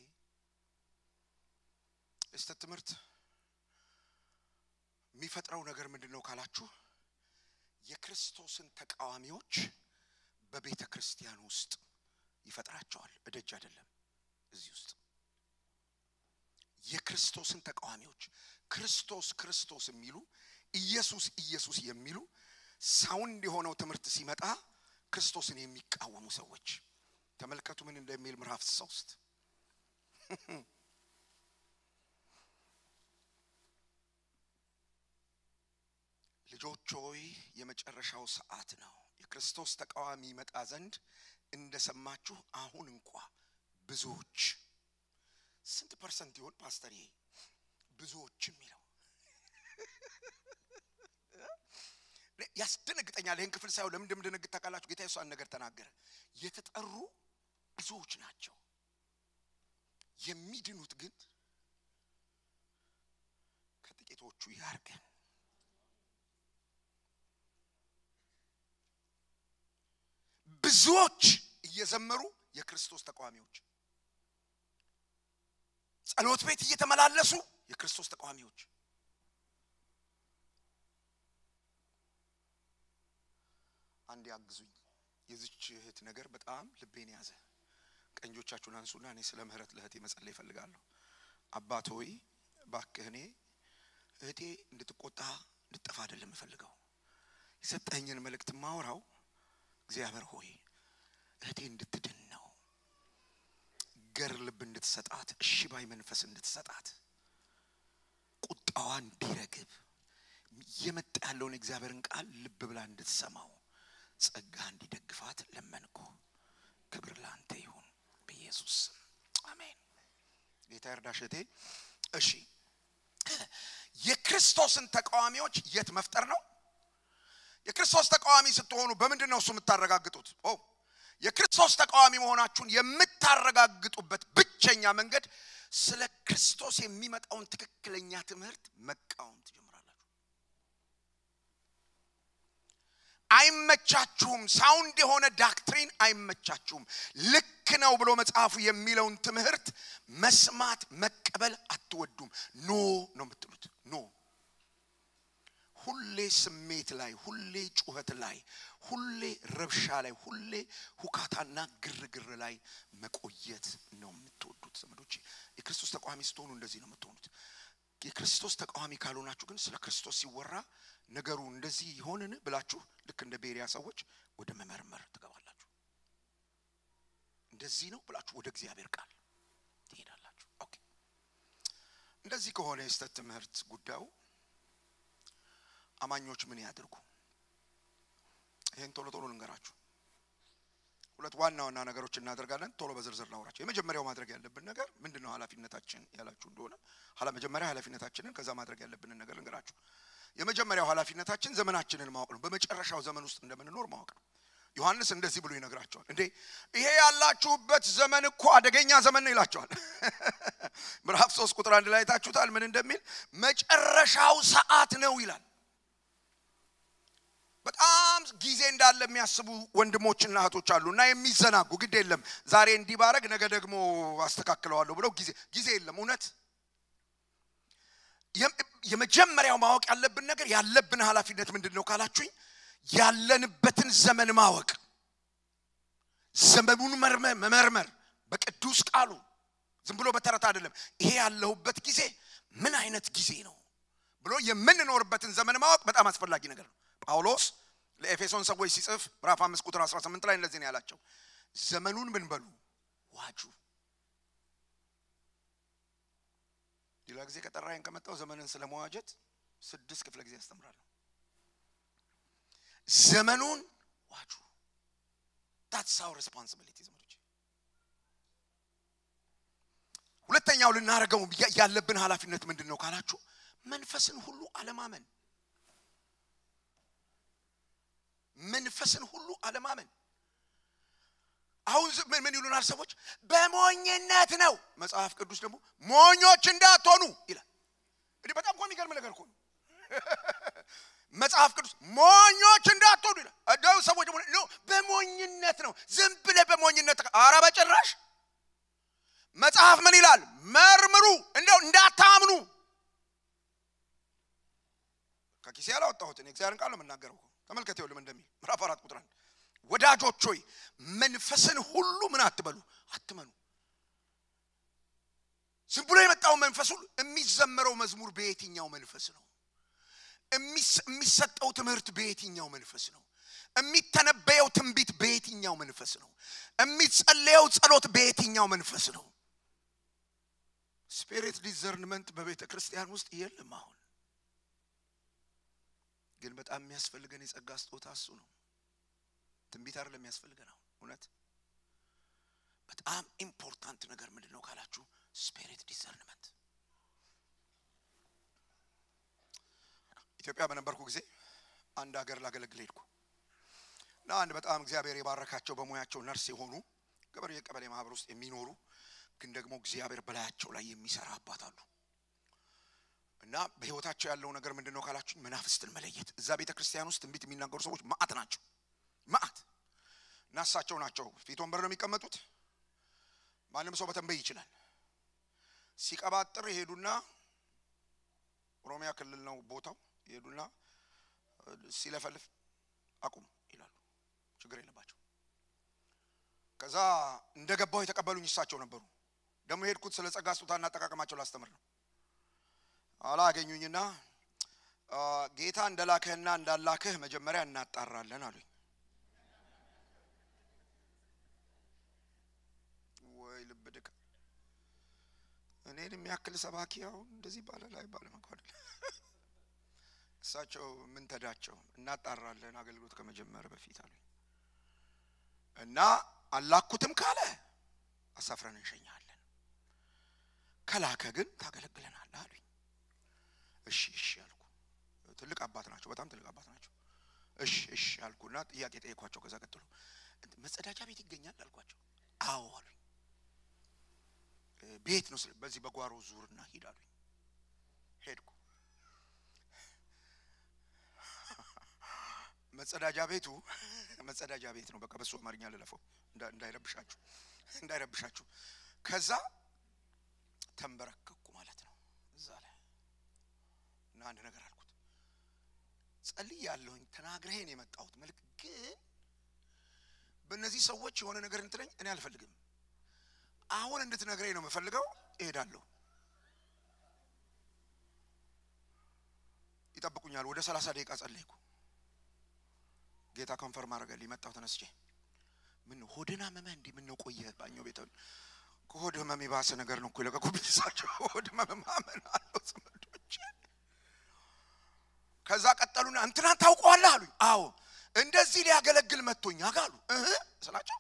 የስተት ትምህርት የሚፈጥረው ነገር ምንድነው ካላችሁ የክርስቶስን ተቃዋሚዎች በቤተክርስቲያን ውስጥ ይፈጥራቸዋል እደጅ አይደለም እዚህ ውስጥ የክርስቶስን ተቃዋሚዎች ክርስቶስ የሚሉ ኢየሱስ የሚሉ ሳውንድ የሆነው ትምህርት ሲመጣ ክርስቶስን የሚቃወሙ ሰዎች ተመልከቱ ምን እንደሚል ምዕራፍ 3 ልጆች ሆይ የመጨረሻው ሰዓት ነው የክርስቶስ ተቃዋሚ ይመጣ ዘንድ እንደሰማችሁ አሁን እንኳን ብዙዎች ስንት ፐርሰንት ይሆን ፓስተር ይሄ ብዙዎች የሚለው ያስደነግጠኛል ይሄን ክፍል ሳይው ለምን እንደምደነግጥ ታውቃላችሁ ጌታ ኢየሱስ ነገር ተናገረ የተጠሩ ብዙዎች ናቸው የሚድኑት ግን ከጥቂቶቹ ያርገን ብዙዎች እየዘመሩ የክርስቶስ ተቃዋሚዎች ጸሎት ቤት እየተመላለሱ የክርስቶስ ተቃዋሚዎች አንድ ያግዙኝ የዚች እህት ነገር በጣም ልቤን ያዘ ቀንጆቻችሁን አንሱና እኔ ስለ ምህረት ለእህቴ መጸለይ ፈልጋለሁ አባቶይ ባክህ እኔ እህቴ እንድትቆጣ እንድትጠፋ አይደለም ፈልገው የሰጠኝን መልእክት ማወራው እግዚአብሔር ሆይ እህቴ እንድትድን ነው ገር ልብ እንድትሰጣት እሺ ባይ መንፈስ እንድትሰጣት ቁጣዋ እንዲረግብ የመጣ ያለውን እግዚአብሔርን ቃል ልብ ብላ እንድትሰማው ጸጋ እንዲደግፋት ለመንኩ ክብር ላንተ ይሁን በኢየሱስ አሜን ጌታ ይርዳሽቴ እሺ የክርስቶስን ተቃዋሚዎች የት መፍጠር ነው የክርስቶስ ተቃዋሚ ስትሆኑ በምንድነው እሱ የምታረጋግጡት የክርስቶስ ተቃዋሚ መሆናችሁን የምታረጋግጡበት ብቸኛ መንገድ ስለ ክርስቶስ የሚመጣውን ትክክለኛ ትምህርት መቃወም ትጀምራላችሁ አይመቻችሁም ሳውንድ የሆነ ዳክትሪን አይመቻችሁም ልክ ነው ብሎ መጽሐፉ የሚለውን ትምህርት መስማት መቀበል አትወዱም ኖ ነው የምትሉት ኖ ሁሌ ስሜት ላይ ሁሌ ጩኸት ላይ ሁሌ ረብሻ ላይ ሁሌ ሁካታና ግርግር ላይ መቆየት ነው የምትወዱት ዘመዶቼ የክርስቶስ ተቃዋሚ ስትሆኑ እንደዚህ ነው የምትሆኑት የክርስቶስ ተቃዋሚ ካልሆናችሁ ግን ስለ ክርስቶስ ሲወራ ነገሩ እንደዚህ ይሆንን ብላችሁ ልክ እንደ ቤሪያ ሰዎች ወደ መመርመር ትገባላችሁ እንደዚህ ነው ብላችሁ ወደ እግዚአብሔር ቃል ትሄዳላችሁ ኦኬ እንደዚህ ከሆነ የስተት ትምህርት ጉዳዩ አማኞች ምን ያድርጉ ይሄን ቶሎ ቶሎ ልንገራችሁ ሁለት ዋና ነገሮች እናደርጋለን ቶሎ በዝርዝር ላውራችሁ የመጀመሪያው ማድረግ ያለብን ነገር ምንድነው ሐላፊነታችን ያላችሁ እንደሆነ መጀመሪያ ሐላፊነታችንን ከዛ ማድረግ ያለብን ነገር ልንገራችሁ የመጀመሪያው ሐላፊነታችን ዘመናችንን ማወቅ ነው በመጨረሻው ዘመን ውስጥ እንደምንኖር ማወቅ ነው ዮሐንስ እንደዚህ ብሎ ይነግራቸዋል እንዴ ይሄ ያላችሁበት ዘመን እኮ አደገኛ ዘመን ነው ይላቸዋል ምዕራፍ 3 ቁጥር 1 ላይ ታችሁታል ምን እንደሚል መጨረሻው ሰዓት ነው ይላል በጣም ጊዜ እንዳለ የሚያስቡ ወንድሞችና እህቶች አሉና የሚዘናጉ ግድ የለም ዛሬ እንዲባረግ ነገ ደግሞ አስተካክለዋለሁ ብለው ጊዜ የለም እውነት የመጀመሪያው ማወቅ ያለብን ነገር ያለብን ሐላፊነት ምንድነው ካላችሁኝ ያለንበትን ዘመን ማወቅ ዘመኑን መመርመር በቅዱስ ቃሉ ዝም ብሎ በተረት አይደለም ይሄ ያለሁበት ጊዜ ምን አይነት ጊዜ ነው ብሎ የምንኖርበትን ዘመን ማወቅ በጣም አስፈላጊ ነገር ነው ጳውሎስ ለኤፌሶን ሰዎች ሲጽፍ ምዕራፍ 5 ቁጥር 18 ላይ እንደዚህ ነው ያላቸው ዘመኑን ምን በሉ ዋጁ ሌላ ጊዜ ከጠራኸኝ ከመጣው ዘመንን ስለመዋጀት 6 ክፍለ ጊዜ አስተምራለሁ ዘመኑን ዋጁ that's our responsibility ዘመዶች ሁለተኛው ልናረጋው ያለብን ሐላፊነት ምንድነው ካላችሁ መንፈስን ሁሉ አለማመን መንፈስን ሁሉ አለማመን አሁን ምን ይሉናል ሰዎች በሞኝነት ነው መጽሐፍ ቅዱስ ደግሞ ሞኞች እንዳትሆኑ ይላል እንዴ በጣም ቆም ይገርም ነገር እኮ መጽሐፍ ቅዱስ ሞኞች እንዳትሆኑ ይላል አዳው ሰዎች ደግሞ ነው በሞኝነት ነው ዝም ብለ በሞኝነት አራ በጭራሽ መጽሐፍ ምን ይላል መርምሩ እንደው እንዳታምኑ ከኪስ ያላወጣሁት እኔ እግዚአብሔርን ቃል ነው የምናገረው ተመልከቱ ለምን እንደሚል ምዕራፍ 4 ቁጥር 1 ወዳጆች ሆይ መንፈስን ሁሉ ምን አትበሉ አትመኑ ዝም ብሎ የመጣው መንፈስ ሁሉ የሚዘመረው መዝሙር በየትኛው መንፈስ ነው የሚሰጠው ትምህርት በየትኛው መንፈስ ነው የሚተነበየው ትንቢት በየትኛው መንፈስ ነው የሚጸለየው ጸሎት በየትኛው መንፈስ ነው ስፒሪት ዲዘርንመንት በቤተ ክርስቲያን ውስጥ የለም አሁን ግን በጣም የሚያስፈልገን የጸጋ ስጦታ እሱ ነው ትንቢት አይደለም የሚያስፈልገን አሁን እውነት በጣም ኢምፖርታንት ነገር ምንድነው ካላችሁ ስፒሪት ዲዘርንመንት ኢትዮጵያ በነበርኩ ጊዜ አንድ ሀገር ላገለግል ሄድኩ እና አንድ በጣም እግዚአብሔር የባረካቸው በሙያቸው ነርስ የሆኑ ገበሬ የቀበሌ ማህበር ውስጥ የሚኖሩ ግን ደግሞ እግዚአብሔር በላያቸው ላይ የሚሰራ አባት አሉ እና በህይወታቸው ያለው ነገር ምንድነው ካላችሁ መናፍስትን መለየት እዛ ቤተ ክርስቲያን ውስጥ ትንቢት የሚናገሩ ሰዎች ማአት ናቸው ማአት ናሳቸው ናቸው ፊት ወንበር ነው የሚቀመጡት ማንም ሰው በተንበይ ይችላል ሲቀባጥር ይሄዱና ኦሮሚያ ክልል ነው ቦታው ይሄዱና ሲለፈልፍ አቁም ይላሉ ችግር የለባቸው ከዛ እንደገባው የተቀበሉኝ እሳቸው ነበሩ ደሞ ሄድኩት ስለ ጸጋ ስጦታና ተቃቀማቸው ላስተምር ነው አላገኙኝና ጌታ እንደላከህና እንዳላከህ መጀመሪያ እናጣራለን አሉኝ ወይ ልብድክ እኔንም ያክል ሰባኪያው እንደዚህ ባለላይ ባለመቋል እሳቸው ምን ተዳቸው እናጣራለን አገልግሎት ከመጀመር በፊት አሉኝ እና አላኩትም ካለ አሳፍረን እንሸኛለን ከላከ ግን ታገለግለናል አሉኝ እሺ እሺ አልኩ ትልቅ አባት ናቸው በጣም ትልቅ አባት ናቸው እሺ እሺ አልኩና ጥያቄ ጠየኳቸው ከዛ ቀጥሎ መጸዳጃ ቤት ይገኛል አልኳቸው አዎ አሉኝ ቤት ነው በዚህ በጓሮ ዙርና ሄዳሉኝ ሄድኩ መጸዳጃ ቤት ነው በቃ በሱ አማርኛ ለለፈው እንዳይረብሻችሁ ከዛ ተንበረከኩ ማለት ነው እዛ ላይ እና አንድ ነገር አልኩት ጸልያለሁኝ ተናግረህን የመጣሁት መልክ ግን በእነዚህ ሰዎች የሆነ ነገር እንትለኝ እኔ አልፈልግም አሁን እንድትነግረኝ ነው መፈልገው እሄዳለሁ ይጠብቁኛል ወደ 30 ደቂቃ ጸለይኩ ጌታ ኮንፈርም አረጋልኝ መጣሁ ተነስቼ ምን ሆድና መመ እንዴ ምን ነው ቆየ ባኞ ቤተል ከሆድ ህመም ይባሰ ነገር ነው እኮ ለቀቁብኝሳቸው ሆድ ህመም ማመን አለው ስመዶች ከዛ ቀጠሉና እንትናን ታውቀዋለህ አሉኝ አዎ እንደዚህ ሊያገለግል መጥቶኛ ጋሉ ስላቸው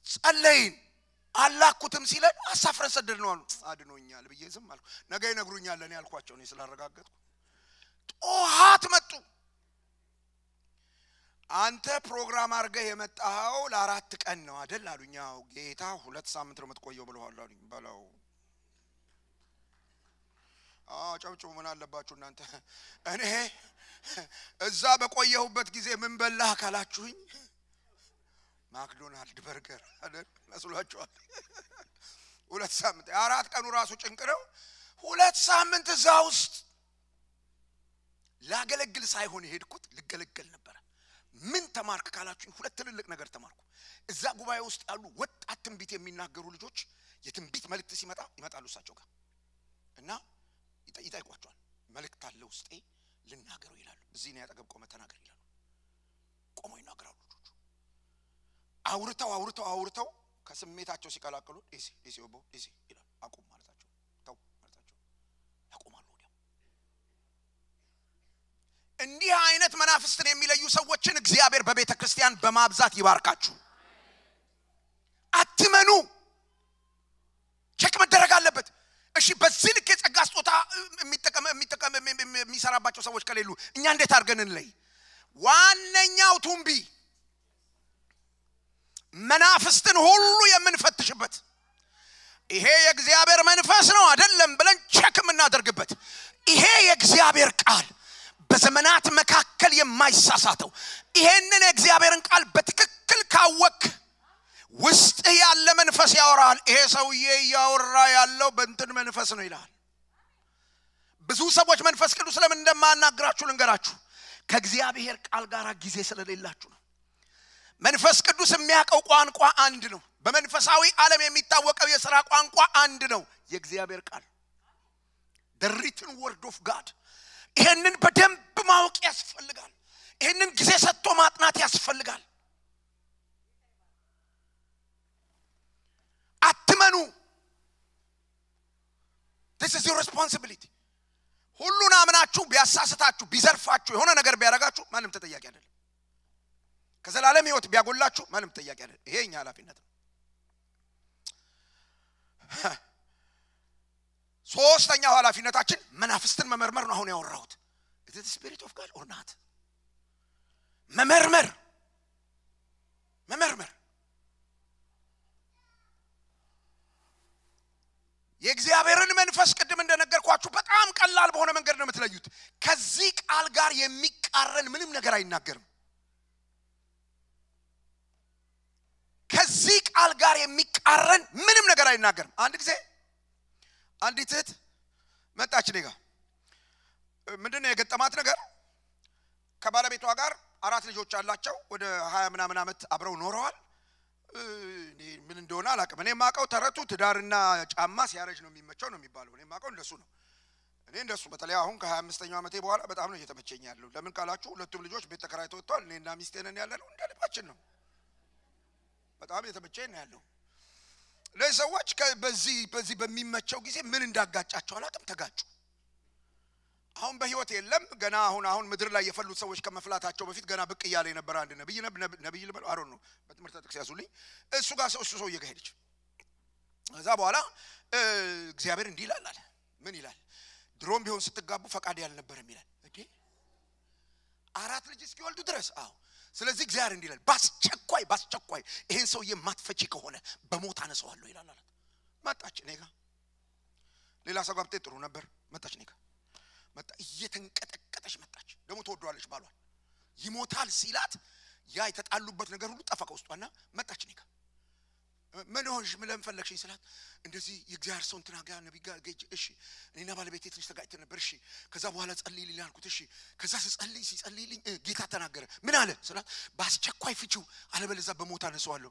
ጸለይን አላኩትም ሲለን አሳፍረን ሰደድ ነው አሉ አድኖኛል ብዬ ዝም አልኩ ነገ ይነግሩኛል ለኔ አልኳቸው እኔ ስላረጋገጥኩ ጦሃት መጡ አንተ ፕሮግራም አርገህ የመጣው ለ4 ቀን ነው አይደል አሉኛው ጌታ 2 ሳምንት ነው መጥቆየው ብለዋል አሉኝ ባላው ጨብጨቡ ምን አለባችሁ እናንተ እኔ እዛ በቆየሁበት ጊዜ ምን በላህ ካላችሁኝ ማክዶናልድ በርገር አይደል መስሏችኋል 2 ሳምንት 4 ቀኑ ራሱ ጭንቅ ነው 2 ሳምንት እዛ ውስጥ ላገለግል ሳይሆን ሄድኩት ልገለገል ነበር ምን ተማርክ ካላችሁኝ 2 ትልልቅ ነገር ተማርኩ እዛ ጉባኤ ውስጥ ያሉ ወጣት ትንቢት የሚናገሩ ልጆች የትንቢት መልእክት ሲመጣ ይመጣሉ እሳቸው ጋር እና ይጠይቋቸዋል መልእክት አለ ውስጤ ልናገረው ይላሉ እዚህ ነው ያጠገብ ቆመ ተናገር ይላሉ ቆሞ ይናገራሉ ልጆቹ አውርተው ከስሜታቸው ሲቀላቀሉ ዲሲ ኦቦ ዲሲ ይላሉ አቁም ማለታቸው ተው ማለታቸው ያቆማሉ ወዲያው እንዲህ አይነት መናፍስትን የሚለዩ ሰዎችን እግዚአብሔር በቤተ ክርስቲያን በማብዛት ይባርካችሁ አትመኑ ቸክ መደረግ አለበት እሺ በዚህ ልክ የጸጋ ስጦታ የሚጠቀም የሚሰራባቸው ሰዎች ከሌሉ እኛ እንዴት አርገን እንለይ ዋነኛው ቱምቢ መናፍስትን ሁሉ የምንፈትሽበት ይሄ የእግዚአብሔር መንፈስ ነው አይደለም ብለን ቸክ እናደርግበት ይሄ የእግዚአብሔር ቃል በዘመናት መካከል የማይሳሳተው ይሄንን የእግዚአብሔርን ቃል በትክክል ካወቅ ውስጥ ያለ መንፈስ ያወራል ይሄ ሰውዬ ያወራ ያለው በእንትን መንፈስ ነው ይላል ብዙ ሰዎች መንፈስ ቅዱስ ለምን እንደማናግራችሁ ልንገራችሁ ከእግዚአብሔር ቃል ጋር ጊዜ ስለሌላችሁ ነው መንፈስ ቅዱስ የሚያቀው ቋንቋ አንድ ነው በመንፈሳዊ ዓለም የሚታወቀው የሥራ ቋንቋ አንድ ነው የእግዚአብሔር ቃል the written word of God ይሄንን በደንብ ማወቅ ያስፈልጋል ይሄንን ጊዜ ሰጥቶ ማጥናት ያስፈልጋል አትመኑ this is your responsibility ሁሉን አምናችሁ ቢያሳስታችሁ ቢዘርፋችሁ የሆነ ነገር ቢያረጋችሁ ማንም ተጠያቂ አይደለም ከዘላለም ህይወት ቢያጎላችሁ ማንም ተጠያቂ አይደለም ይሄ እኛ ኃላፊነት ነው ሶስተኛው ኃላፊነታችን መናፍስትን መመርመር ነው አሁን ያወራሁት is it the spirit of God or not መመርመር የእግዚአብሔርን መንፈስ ቅድም እንደነገርኳችሁ በጣም ቀላል በሆነ መንገድ ነው የምትለዩት ከዚህ ቃል ጋር የሚቃረን ምንም ነገር አይናገርም ከዚህ ቃል ጋር የሚቃረን ምንም ነገር አይናገርም አንድ ጊዜ አንዲት እህት መጣች ኔጋ ምንድነው የገጠማት ነገር ከባለቤቷ ጋር 4 ልጆች አላቸው ወደ 20 ምናምን አመት አብረው ኖረዋል ምን እንደሆነ አላቀም እኔ ማቀው ተረቱ ትዳርና ጫማ ሲያረጅ ነው የሚመቸው ነው የሚባለው እኔ ማቀው እንደሱ ነው እኔ እንደሱ በተለይ አሁን ከ25ኛው ዓመቴ በኋላ በጣም ነው እየተመቸኝ ያለው። ለምን ካላችሁ ሁለቱም ልጆች ቤት ተከራይተው ወጥተዋል። እኔና ሚስቴ ነን ያለነው እንደ ልባችን ነው። በጣም እየተመቸኝ ነው ያለው። ለሰዎች በዚህ በሚመቸው ጊዜ ምን እንዳጋጫቸው አላውቅም፣ ተጋጩ። አሁን በህይወት የለም ገና አሁን ምድር ላይ የፈሉት ሰዎች ከመፍላታቸው በፊት ገና ብቅ እያለ የነበረ አንድ ነብይ ልበለው አሮን ነው በትምህርት ጥቅስ ያዙልኝ። እሱ ጋር ሰው እየሄደች ከዛ በኋላ እግዚአብሔር እንዲህ ይላል አለ። ምን ይላል? ድሮም ቢሆን ስትጋቡ ፈቃድ ያልነበረም ይላል። እንዴ 4 ልጅ እስኪወልዱ ድረስ አዎ። ስለዚህ እግዚአብሔር እንዲህ ይላል ባስቸኳይ ይሄን ሰውዬ ማትፈቺ ከሆነ በሞት አነሳዋለሁ ይላል አላት። መጣች እኔ ጋር ሌላ ሰው ጋር ብትሄድ ጥሩ ነበር። መጣች እኔ ጋር መጣ እየተንቀጠቀጠች መጣች። ደግሞ ተወዷለች ባሏል ይሞታል ሲላት ያ የተጣሉበት ነገር ሁሉ ጠፋ ከውስጧና መጣች እኔ ጋር ምን ሆንሽ ምን ለምፈለግሽኝ ስላት እንደዚህ የእግዚአብሔር ሰው እንትና ጋር ነብይ ጋር ገጭ እሺ እኔና ባለቤቴ ትንሽ ተጋጭተን ነበር እሺ ከዛ በኋላ ጸልይልኝ አልኩት እሺ ከዛ ሲጸልይልኝ ጌታ ተናገረ ምን አለ ስላት ባስቸኳይ ፍቺው አለበለዚያ በሞት አነሳዋለሁ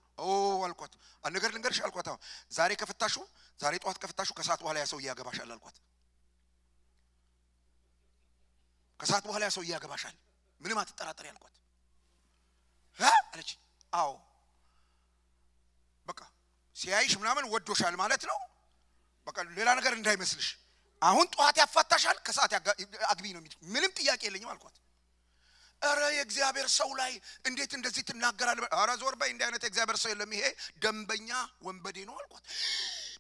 አልኳት ነገር ልንገርሽ አልኳት ዛሬ ጧት ከፈታሹ ከሰዓት በኋላ ያ ሰው ያገባሻል አልኳት ከሰዓት በኋላ ያ ሰው ያገባሻል ምንም አትጠራጠሪ አልኳት አለች አዎ በቃ ሲያይሽ ምናምን ወዶሻል ማለት ነው በቃ ሌላ ነገር እንዳይመስልሽ አሁን ጧት ያፋታሻል ከሰዓት አግቢ ነው ምንም ጥያቄ የለኝም አልኳት አረ የእግዚአብሔር ሰው ላይ እንዴት እንደዚህ ትናገራለህ አረ ዞር በይ እንደ አይነት የእግዚአብሔር ሰው የለም ይሄ ደንበኛ ወንበዴ ነው አልኳት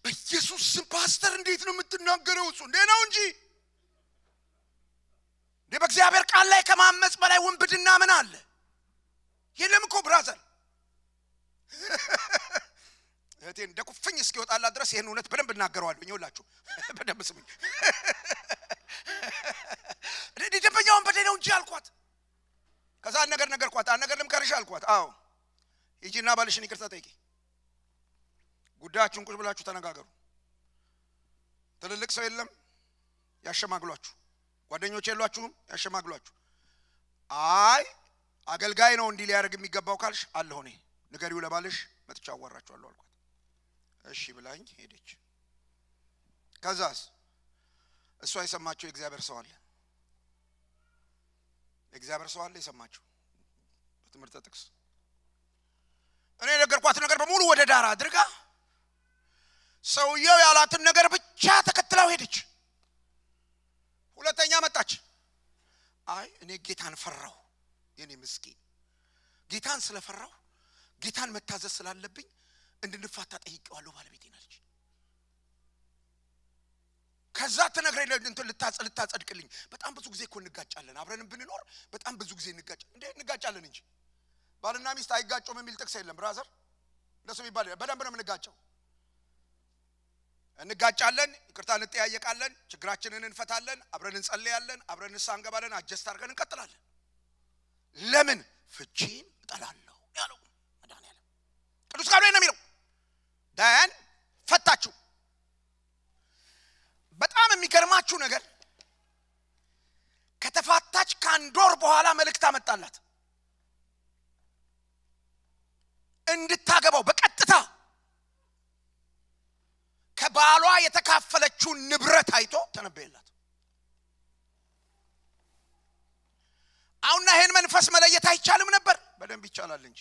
በኢየሱስ ስም ፓስተር እንዴት ነው የምትናገረው እሱ እንዴ ነው እንጂ በእግዚአብሔር ቃል ላይ ከማመጽ በላይ ወንብድና ምን አለ የለም እኮ ብራዘር እቴ እንደኩፍኝ እስኪወጣላ ድረስ ይሄን እውነት በደንብ እናገራለሁ ይኸውላችሁ በደንብ ስሙኝ ደንበኛውን በደለው እንጂ አልኳት ከዛ ነገርኳት ነገር ልምከርሽ አልኳት አዎ ሂጂና ባልሽን ይቅርታ ጠይቂ ጉዳያችሁን ቁጭ ብላችሁ ተነጋገሩ ትልልቅ ሰው የለም ያሸማግሏችሁ ጓደኞች የሏችሁም ያሸማግሏችሁ አይ አገልጋይ ነው እንዲህ ሊያደርግ የሚገባው ካልሽ አለሁ እኔ ንገሪው ለባልሽ መጥቻ አዋራችኋለሁ አልኳት እሺ ብላኝ ሄደች ከዛስ እሷ የሰማችው የእግዚአብሔር ሰው አለ የሰማችው በትምህርት ጥቅስ እኔ ነገርኳት ነገር በሙሉ ወደ ዳር አድርጋ ሰውየው ያላትን ነገር ብቻ ተከትላው ሄደች ሁለተኛ መጣች አይ እኔ ጌታን ፈራው የኔ ምስኪን ጌታን ስለፈራው ጌታን መታዘዝ ስላለብኝ እንድንፋታ ጠይቄዋለሁ ባለቤቴን አለች ከዛ ተነግረኝ እንትን ልታጸድቅልኝ በጣም ብዙ ጊዜ እኮ እንጋጫለን አብረን ብንኖር በጣም ብዙ ጊዜ እንጋጫለን እንጂ ባልና ሚስት አይጋጩም የሚል ጥቅስ የለም ብራዘር እንደሱ ይባል በደንብ ነው የምንጋጨው እንጋጫለን ይቅርታ እንጠያየቃለን ችግራችንን እንፈታለን አብረን እንጸልያለን አብረን ንስሐ እንገባለን አጀስት አድርገን እንቀጥላለን ለምን ፍቺን እጠላለሁ ያለው መድኃኒዓለም ቅዱስ ቃሉ ነው የሚለው ዳያን ፈታችሁ በጣም የሚገርማችሁ ነገር ከተፋታች ከአንድ ወር በኋላ መልእክት አመጣላት እንድታገባው በቀጥታ ከባሏ የተካፈለችው ንብረት አይቶ ተነበየላት አሁንና ይሄን መንፈስ መለየት አይቻልም ነበር በደንብ ይቻላል እንጂ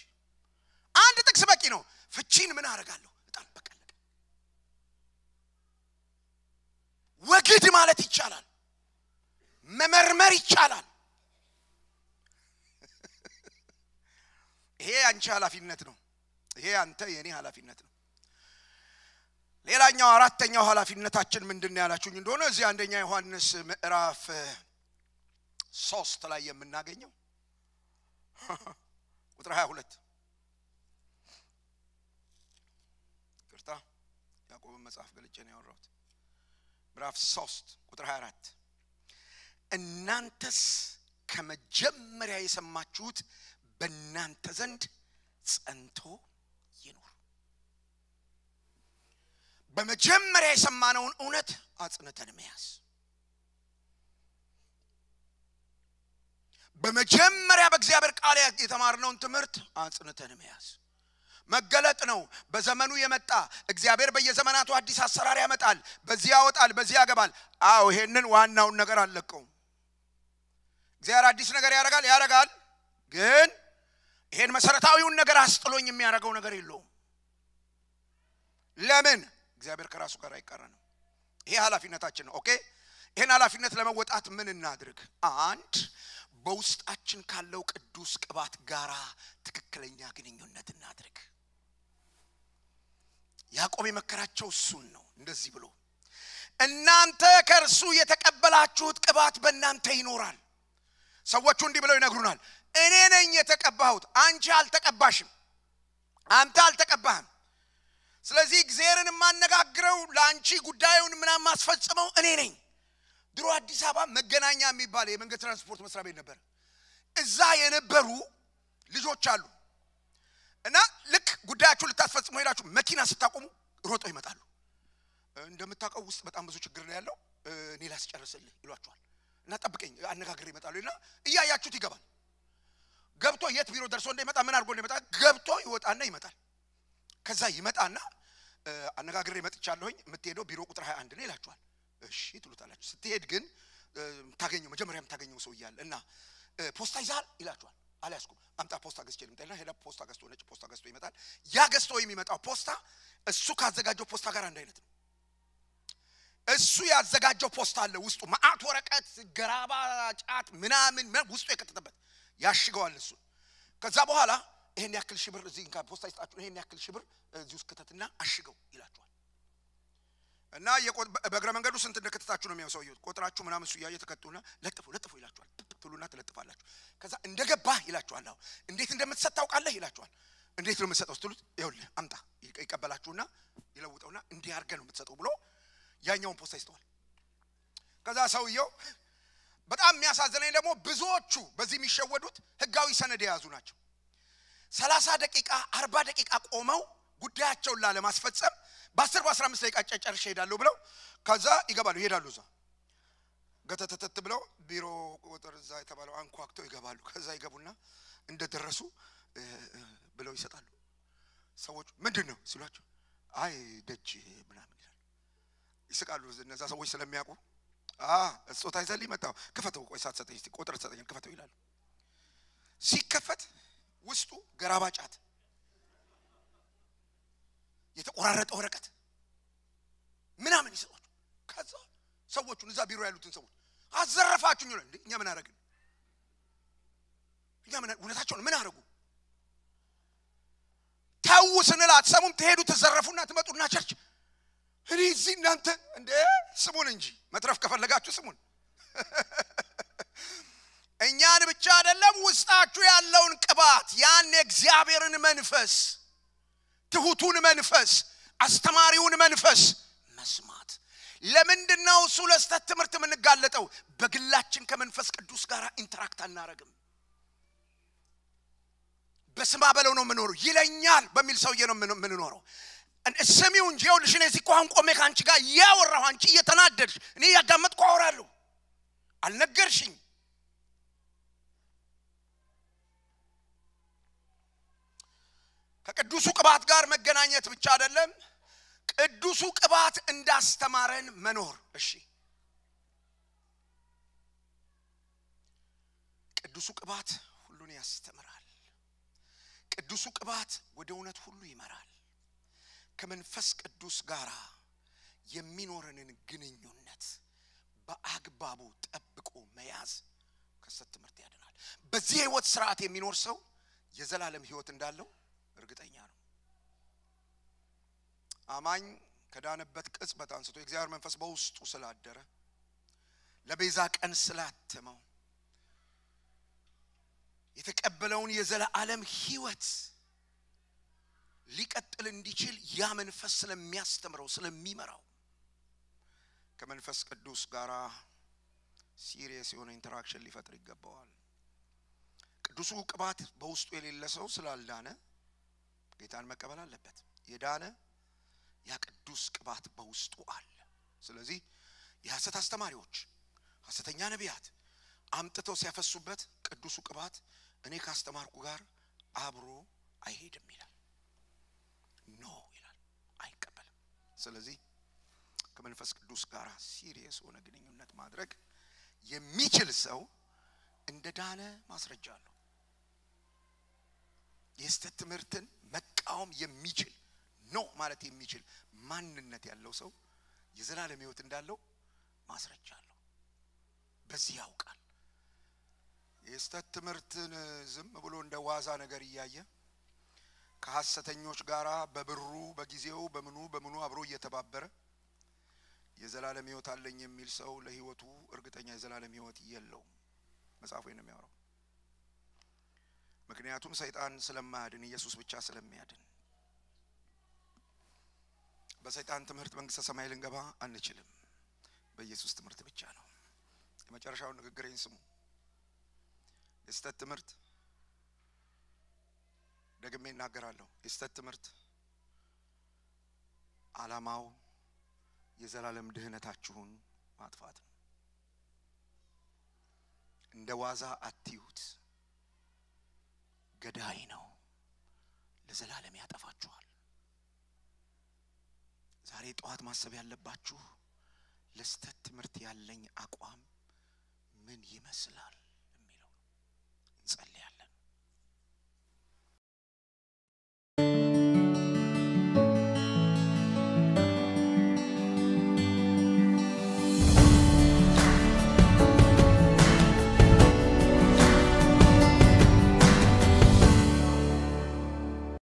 አንድ ጥቅስ በቂ ነው ፍቺን ምን አደርጋለሁ እጣን በቀለቀ ወግድ ማለት ይቻላል መመርመር ይቻላል ይሄ አንቺ ኃላፊነት ነው ይሄ አንተ የኔ ኃላፊነት ነው ሌላኛው አራተኛው ኃላፊነታችን ምንድነው ያላችሁኝ እንደሆነ እዚህ አንደኛ ዮሐንስ ምዕራፍ 3 ላይ የምናገኘው ቁጥር 22 ይቅርታ ያዕቆብ መጽሐፍ ገልጬ ነው ያወራሁት ምዕራፍ 3 ቁጥር 24 እናንተስ ከመጀመሪያ የሰማችሁት በእናንተ ዘንድ ጸንቶ ይኑር በመጀመሪያ የሰማነውን እውነት አጽንተን መያዝ በመጀመሪያ በእግዚአብሔር ቃል የተማርነውን ትምህርት አጽንተን መያዝ መገለጥ ነው በዘመኑ የመጣ እግዚአብሔር በየዘመናቱ አዲስ አሰራር ያመጣል በዚህ ያወጣል በዚህ ያገባል አዎ ይሄንን ዋናውን ነገር አለቀው እግዚአብሔር አዲስ ነገር ያረጋል ግን ይሄን መሰረታዊውን ነገር አስጥሎኝ የሚያረጋው ነገር የለውም ለምን እግዚአብሔር ከራሱ ጋር አይቀርንም ይሄ ኃላፊነታችን ነው ኦኬ ይሄን ኃላፊነት ለመወጣት ምን እናድርግ አንድ በውስጣችን ካለው ቅዱስ ቅባት ጋራ ትክክለኛ ግንኙነት እናድርግ ያዕቆብ የመከራቸው እሱን ነው እንደዚህ ብሎ እናንተ ከርሱ የተቀበላችሁት ቅባት በእናንተ ይኖራል ሰዎቹ እንዲህ ብለው ይነግሩናል እኔ ነኝ የተቀባሁት አንቺ አልተቀባሽም አንተ አልተቀባህም ስለዚህ እግዚአብሔርን ማነጋግረው ላንቺ ጉዳዩን ምናም ማስፈጽመው እኔ ነኝ ድሮ አዲስ አበባ መገናኛ የሚባል የመንገድ ትራንስፖርት መስሪያ ቤት ነበር እዛ የነበሩ ልጆች አሉ እና ልክ ጉዳያችሁ ልታስፈጽሙ ሄዳችሁ መኪና ስታቆሙ ሮጠው ይመጣሉ እንደምታውቀው ውስጥ በጣም ብዙ ችግር ነው ያለው እኔ ላስጨርስልህ ይሏቸዋል እና ጠብቀኝ አነጋግሬ ይመጣሉ እና እያያችሁት ይገባል ገብቶ የት ቢሮ ደርሶ እንደሚመጣ ምን አድርጎ እንደሚመጣ ገብቶ ይወጣና ይመጣል ከዛ ይመጣና አነጋግሬ መጥቻለሁኝ የምትሄደው ቢሮ ቁጥር 21 ነው ይላችኋል እሺ ትሉታላችሁ ስትሄድ ግን መጀመሪያም ታገኘው ሰው ይያል እና ፖስታ ይዛል ይላችኋል አልያዝኩም አምጣ ፖስታ ገዝቼ ልምጣና ሄዳ ፖስታ ገዝቶ ነጭ ፖስታ ገዝቶ ይመጣል ያ ገዝቶ የሚመጣው ፖስታ እሱ ካዘጋጀው ፖስታ ጋር አንድ አይነት ነው እሱ ያዘጋጀው ፖስታ አለ ውስጡ ማአት ወረቀት ገራባ ጫት ምናምን ውስጡ የከተተበት ያሽገዋል እሱ ከዛ በኋላ ይሄን ያክል ሽብር እዚህ እንካ ፖስታ ይስጣችሁ ይሄን ያክል ሽብር እዚህ ውስጥ ከተትና አሽገው ይላችኋል እና በእግረ መንገዱ ስንት እንደከተታችሁ ነው የሚያውሰው ቁጥራችሁ ምናምን እሱ ያየተከቱና ለጥፉ ይላችኋል ትሉና ትለጥፋላችሁ ከዛ እንደገባ ይላችኋል አው እንዴት እንደምትሰጣው ቃለህ ይላችኋል እንዴት ነው የምትሰጣው ስትሉት ይኸውልህ አምጣ ይቀበላችሁና ይለውጠውና እንዲህ አድርገህ ነው የምትሰጠው ብሎ ያኛውን ፖስታ ይስተዋል ከዛ ሰውየው በጣም የሚያሳዝነኝ ደግሞ ብዙዎቹ በዚህ የሚሸወዱት ህጋዊ ሰነድ የያዙ ናቸው 30 ደቂቃ 40 ደቂቃ ቆመው ጉዳያቸውን ለማስፈጸም በ10 በ15 ደቂቃ ጨርሼ ሄዳለሁ ብለው ከዛ ይሄዳሉ እዛ ገተተተት ብለው ቢሮ ቁጥር እዛ የተባለው አንኳክተው ይገባሉ ከዛ ይገቡና እንደደረሱ ብለው ይሰጣሉ ሰዎች ምንድነው ሲሏቸው አይ ደጅ ምናምን ይላሉ ይስቃሉ እነዛ ሰዎች ስለሚያውቁ እጾታ ይዘል ይመጣው ከፈተው ቆይ ሳትሰጠኝ እስቲ ቁጥር ሰጠኝ ከፈተው ይላሉ ሲከፈት ውስጡ ገራባ ጫት የተቆራረጠ ወረቀት ምናምን ይሰጣሉ ከዛ ሰዎቹን እዛ ቢሮ ያሉትን ሰዎች አዘረፋችሁኝ ነው እንዴ እኛ ምን አረግን እውነታቸውን ምን አረጉ ታው ስንላት ሰሙም ትሄዱ ተዘረፉና ትመጡና ቸርች እኔ እዚህ እናንተ እንዴ ስሙን እንጂ መትረፍ ከፈለጋችሁ ስሙን እኛን ብቻ አይደለም ውስጣችሁ ያለውን ቅባት ያን እግዚአብሔርን መንፈስ ትሁቱን መንፈስ አስተማሪውን መንፈስ መስማት ለምንድነው እሱ ለስተት ትምህርት የምንጋለጠው በግላችን ከመንፈስ ቅዱስ ጋር ኢንተራክት አናረግም በስማ በለው ነው የምንኖረው ይለኛል በሚል ሰውዬ ነው የምንኖረው እስሚው እንጂ ይኸውልሽ እኔ እዚህ ቆም ቆሜ ካንቺ ጋር ያወራሁ አንቺ እየተናደድሽ እኔ ያዳመጥኩ አወራለሁ አልነገርሽኝ ከቅዱሱ ቅባት ጋር መገናኘት ብቻ አይደለም ቅዱሱ ቅባት እንዳስተማረን መኖር እሺ ቅዱሱ ቅባት ሁሉን ያስተምራል ቅዱሱ ቅባት ወደ እውነት ሁሉ ይመራል ከመንፈስ ቅዱስ ጋር የሚኖረንን ግንኙነት በአግባቡ ጠብቆ መያዝ ከሰት ትምህርት ያድናል በዚህ ህይወት ስርዓት የሚኖር ሰው የዘላለም ህይወት እንዳለው እርግጠኛ ነው አማኝ ከዳነበት ቅጽበት አንስቶ የእግዚአብሔር መንፈስ በውስጡ ስላደረ ለቤዛ ቀን ስላተመው የተቀበለውን የዘላለም ህይወት ሊቀጥል እንዲችል ያ መንፈስ ስለሚያስተምረው ስለሚመራው ከመንፈስ ቅዱስ ጋራ ሲሪየስ የሆነ ኢንተራክሽን ሊፈጥር ይገባዋል ቅዱሱ ቅባት በውስጡ የሌለ ሰው ስላልዳነ ጌታን መቀበል አለበት የዳነ ያ ቅዱስ ቅባት በውስጡ አለ ስለዚህ የሐሰት አስተማሪዎች ሐሰተኛ ነቢያት አምጥተው ሲያፈሱበት ቅዱሱ ቅባት እኔ ካስተማርኩ ጋር አብሮ አይሄድም ይላል ስለዚህ ከመንፈስ ቅዱስ ጋር ሲሪየስ ሆነ ግንኙነት ማድረግ የሚችል ሰው እንደዳነ ማስረጃ አለው። የስተት ትምህርትን መቃወም የሚችል ኖ ማለት የሚችል ማንነት ያለው ሰው የዘላለም ሕይወት እንዳለው ማስረጃ አለው። በዚህ ያውቃል። የስተት ትምህርትን ዝም ብሎ እንደ ዋዛ ነገር እያየ ከሐሰተኞች ጋራ በብሩ በጊዜው በምኑ አብሮ እየተባበረ የዘላለም ሕይወት አለኝ የሚል ሰው ለሕይወቱ እርግጠኛ የዘላለም ሕይወት የለውም። መጽሐፉ ነው የሚያወራው። ምክንያቱም ሰይጣን ስለማያድን ኢየሱስ ብቻ ስለሚያድን በሰይጣን ትምህርት መንግስተ ሰማይ ልንገባ አንችልም። በኢየሱስ ትምህርት ብቻ ነው። የመጨረሻው ንግግሬን ስሙ። የስተት ትምህርት ደግሜ እናገራለሁ። የስተት ትምህርት ዓላማው የዘላለም ድህነታችሁን ማጥፋት ነው። እንደ ዋዛ አትዩት። ገዳይ ነው። ለዘላለም ያጠፋችኋል። ዛሬ ጠዋት ማሰብ ያለባችሁ ለስተት ትምህርት ያለኝ አቋም ምን ይመስላል የሚለው እንጸልያለን።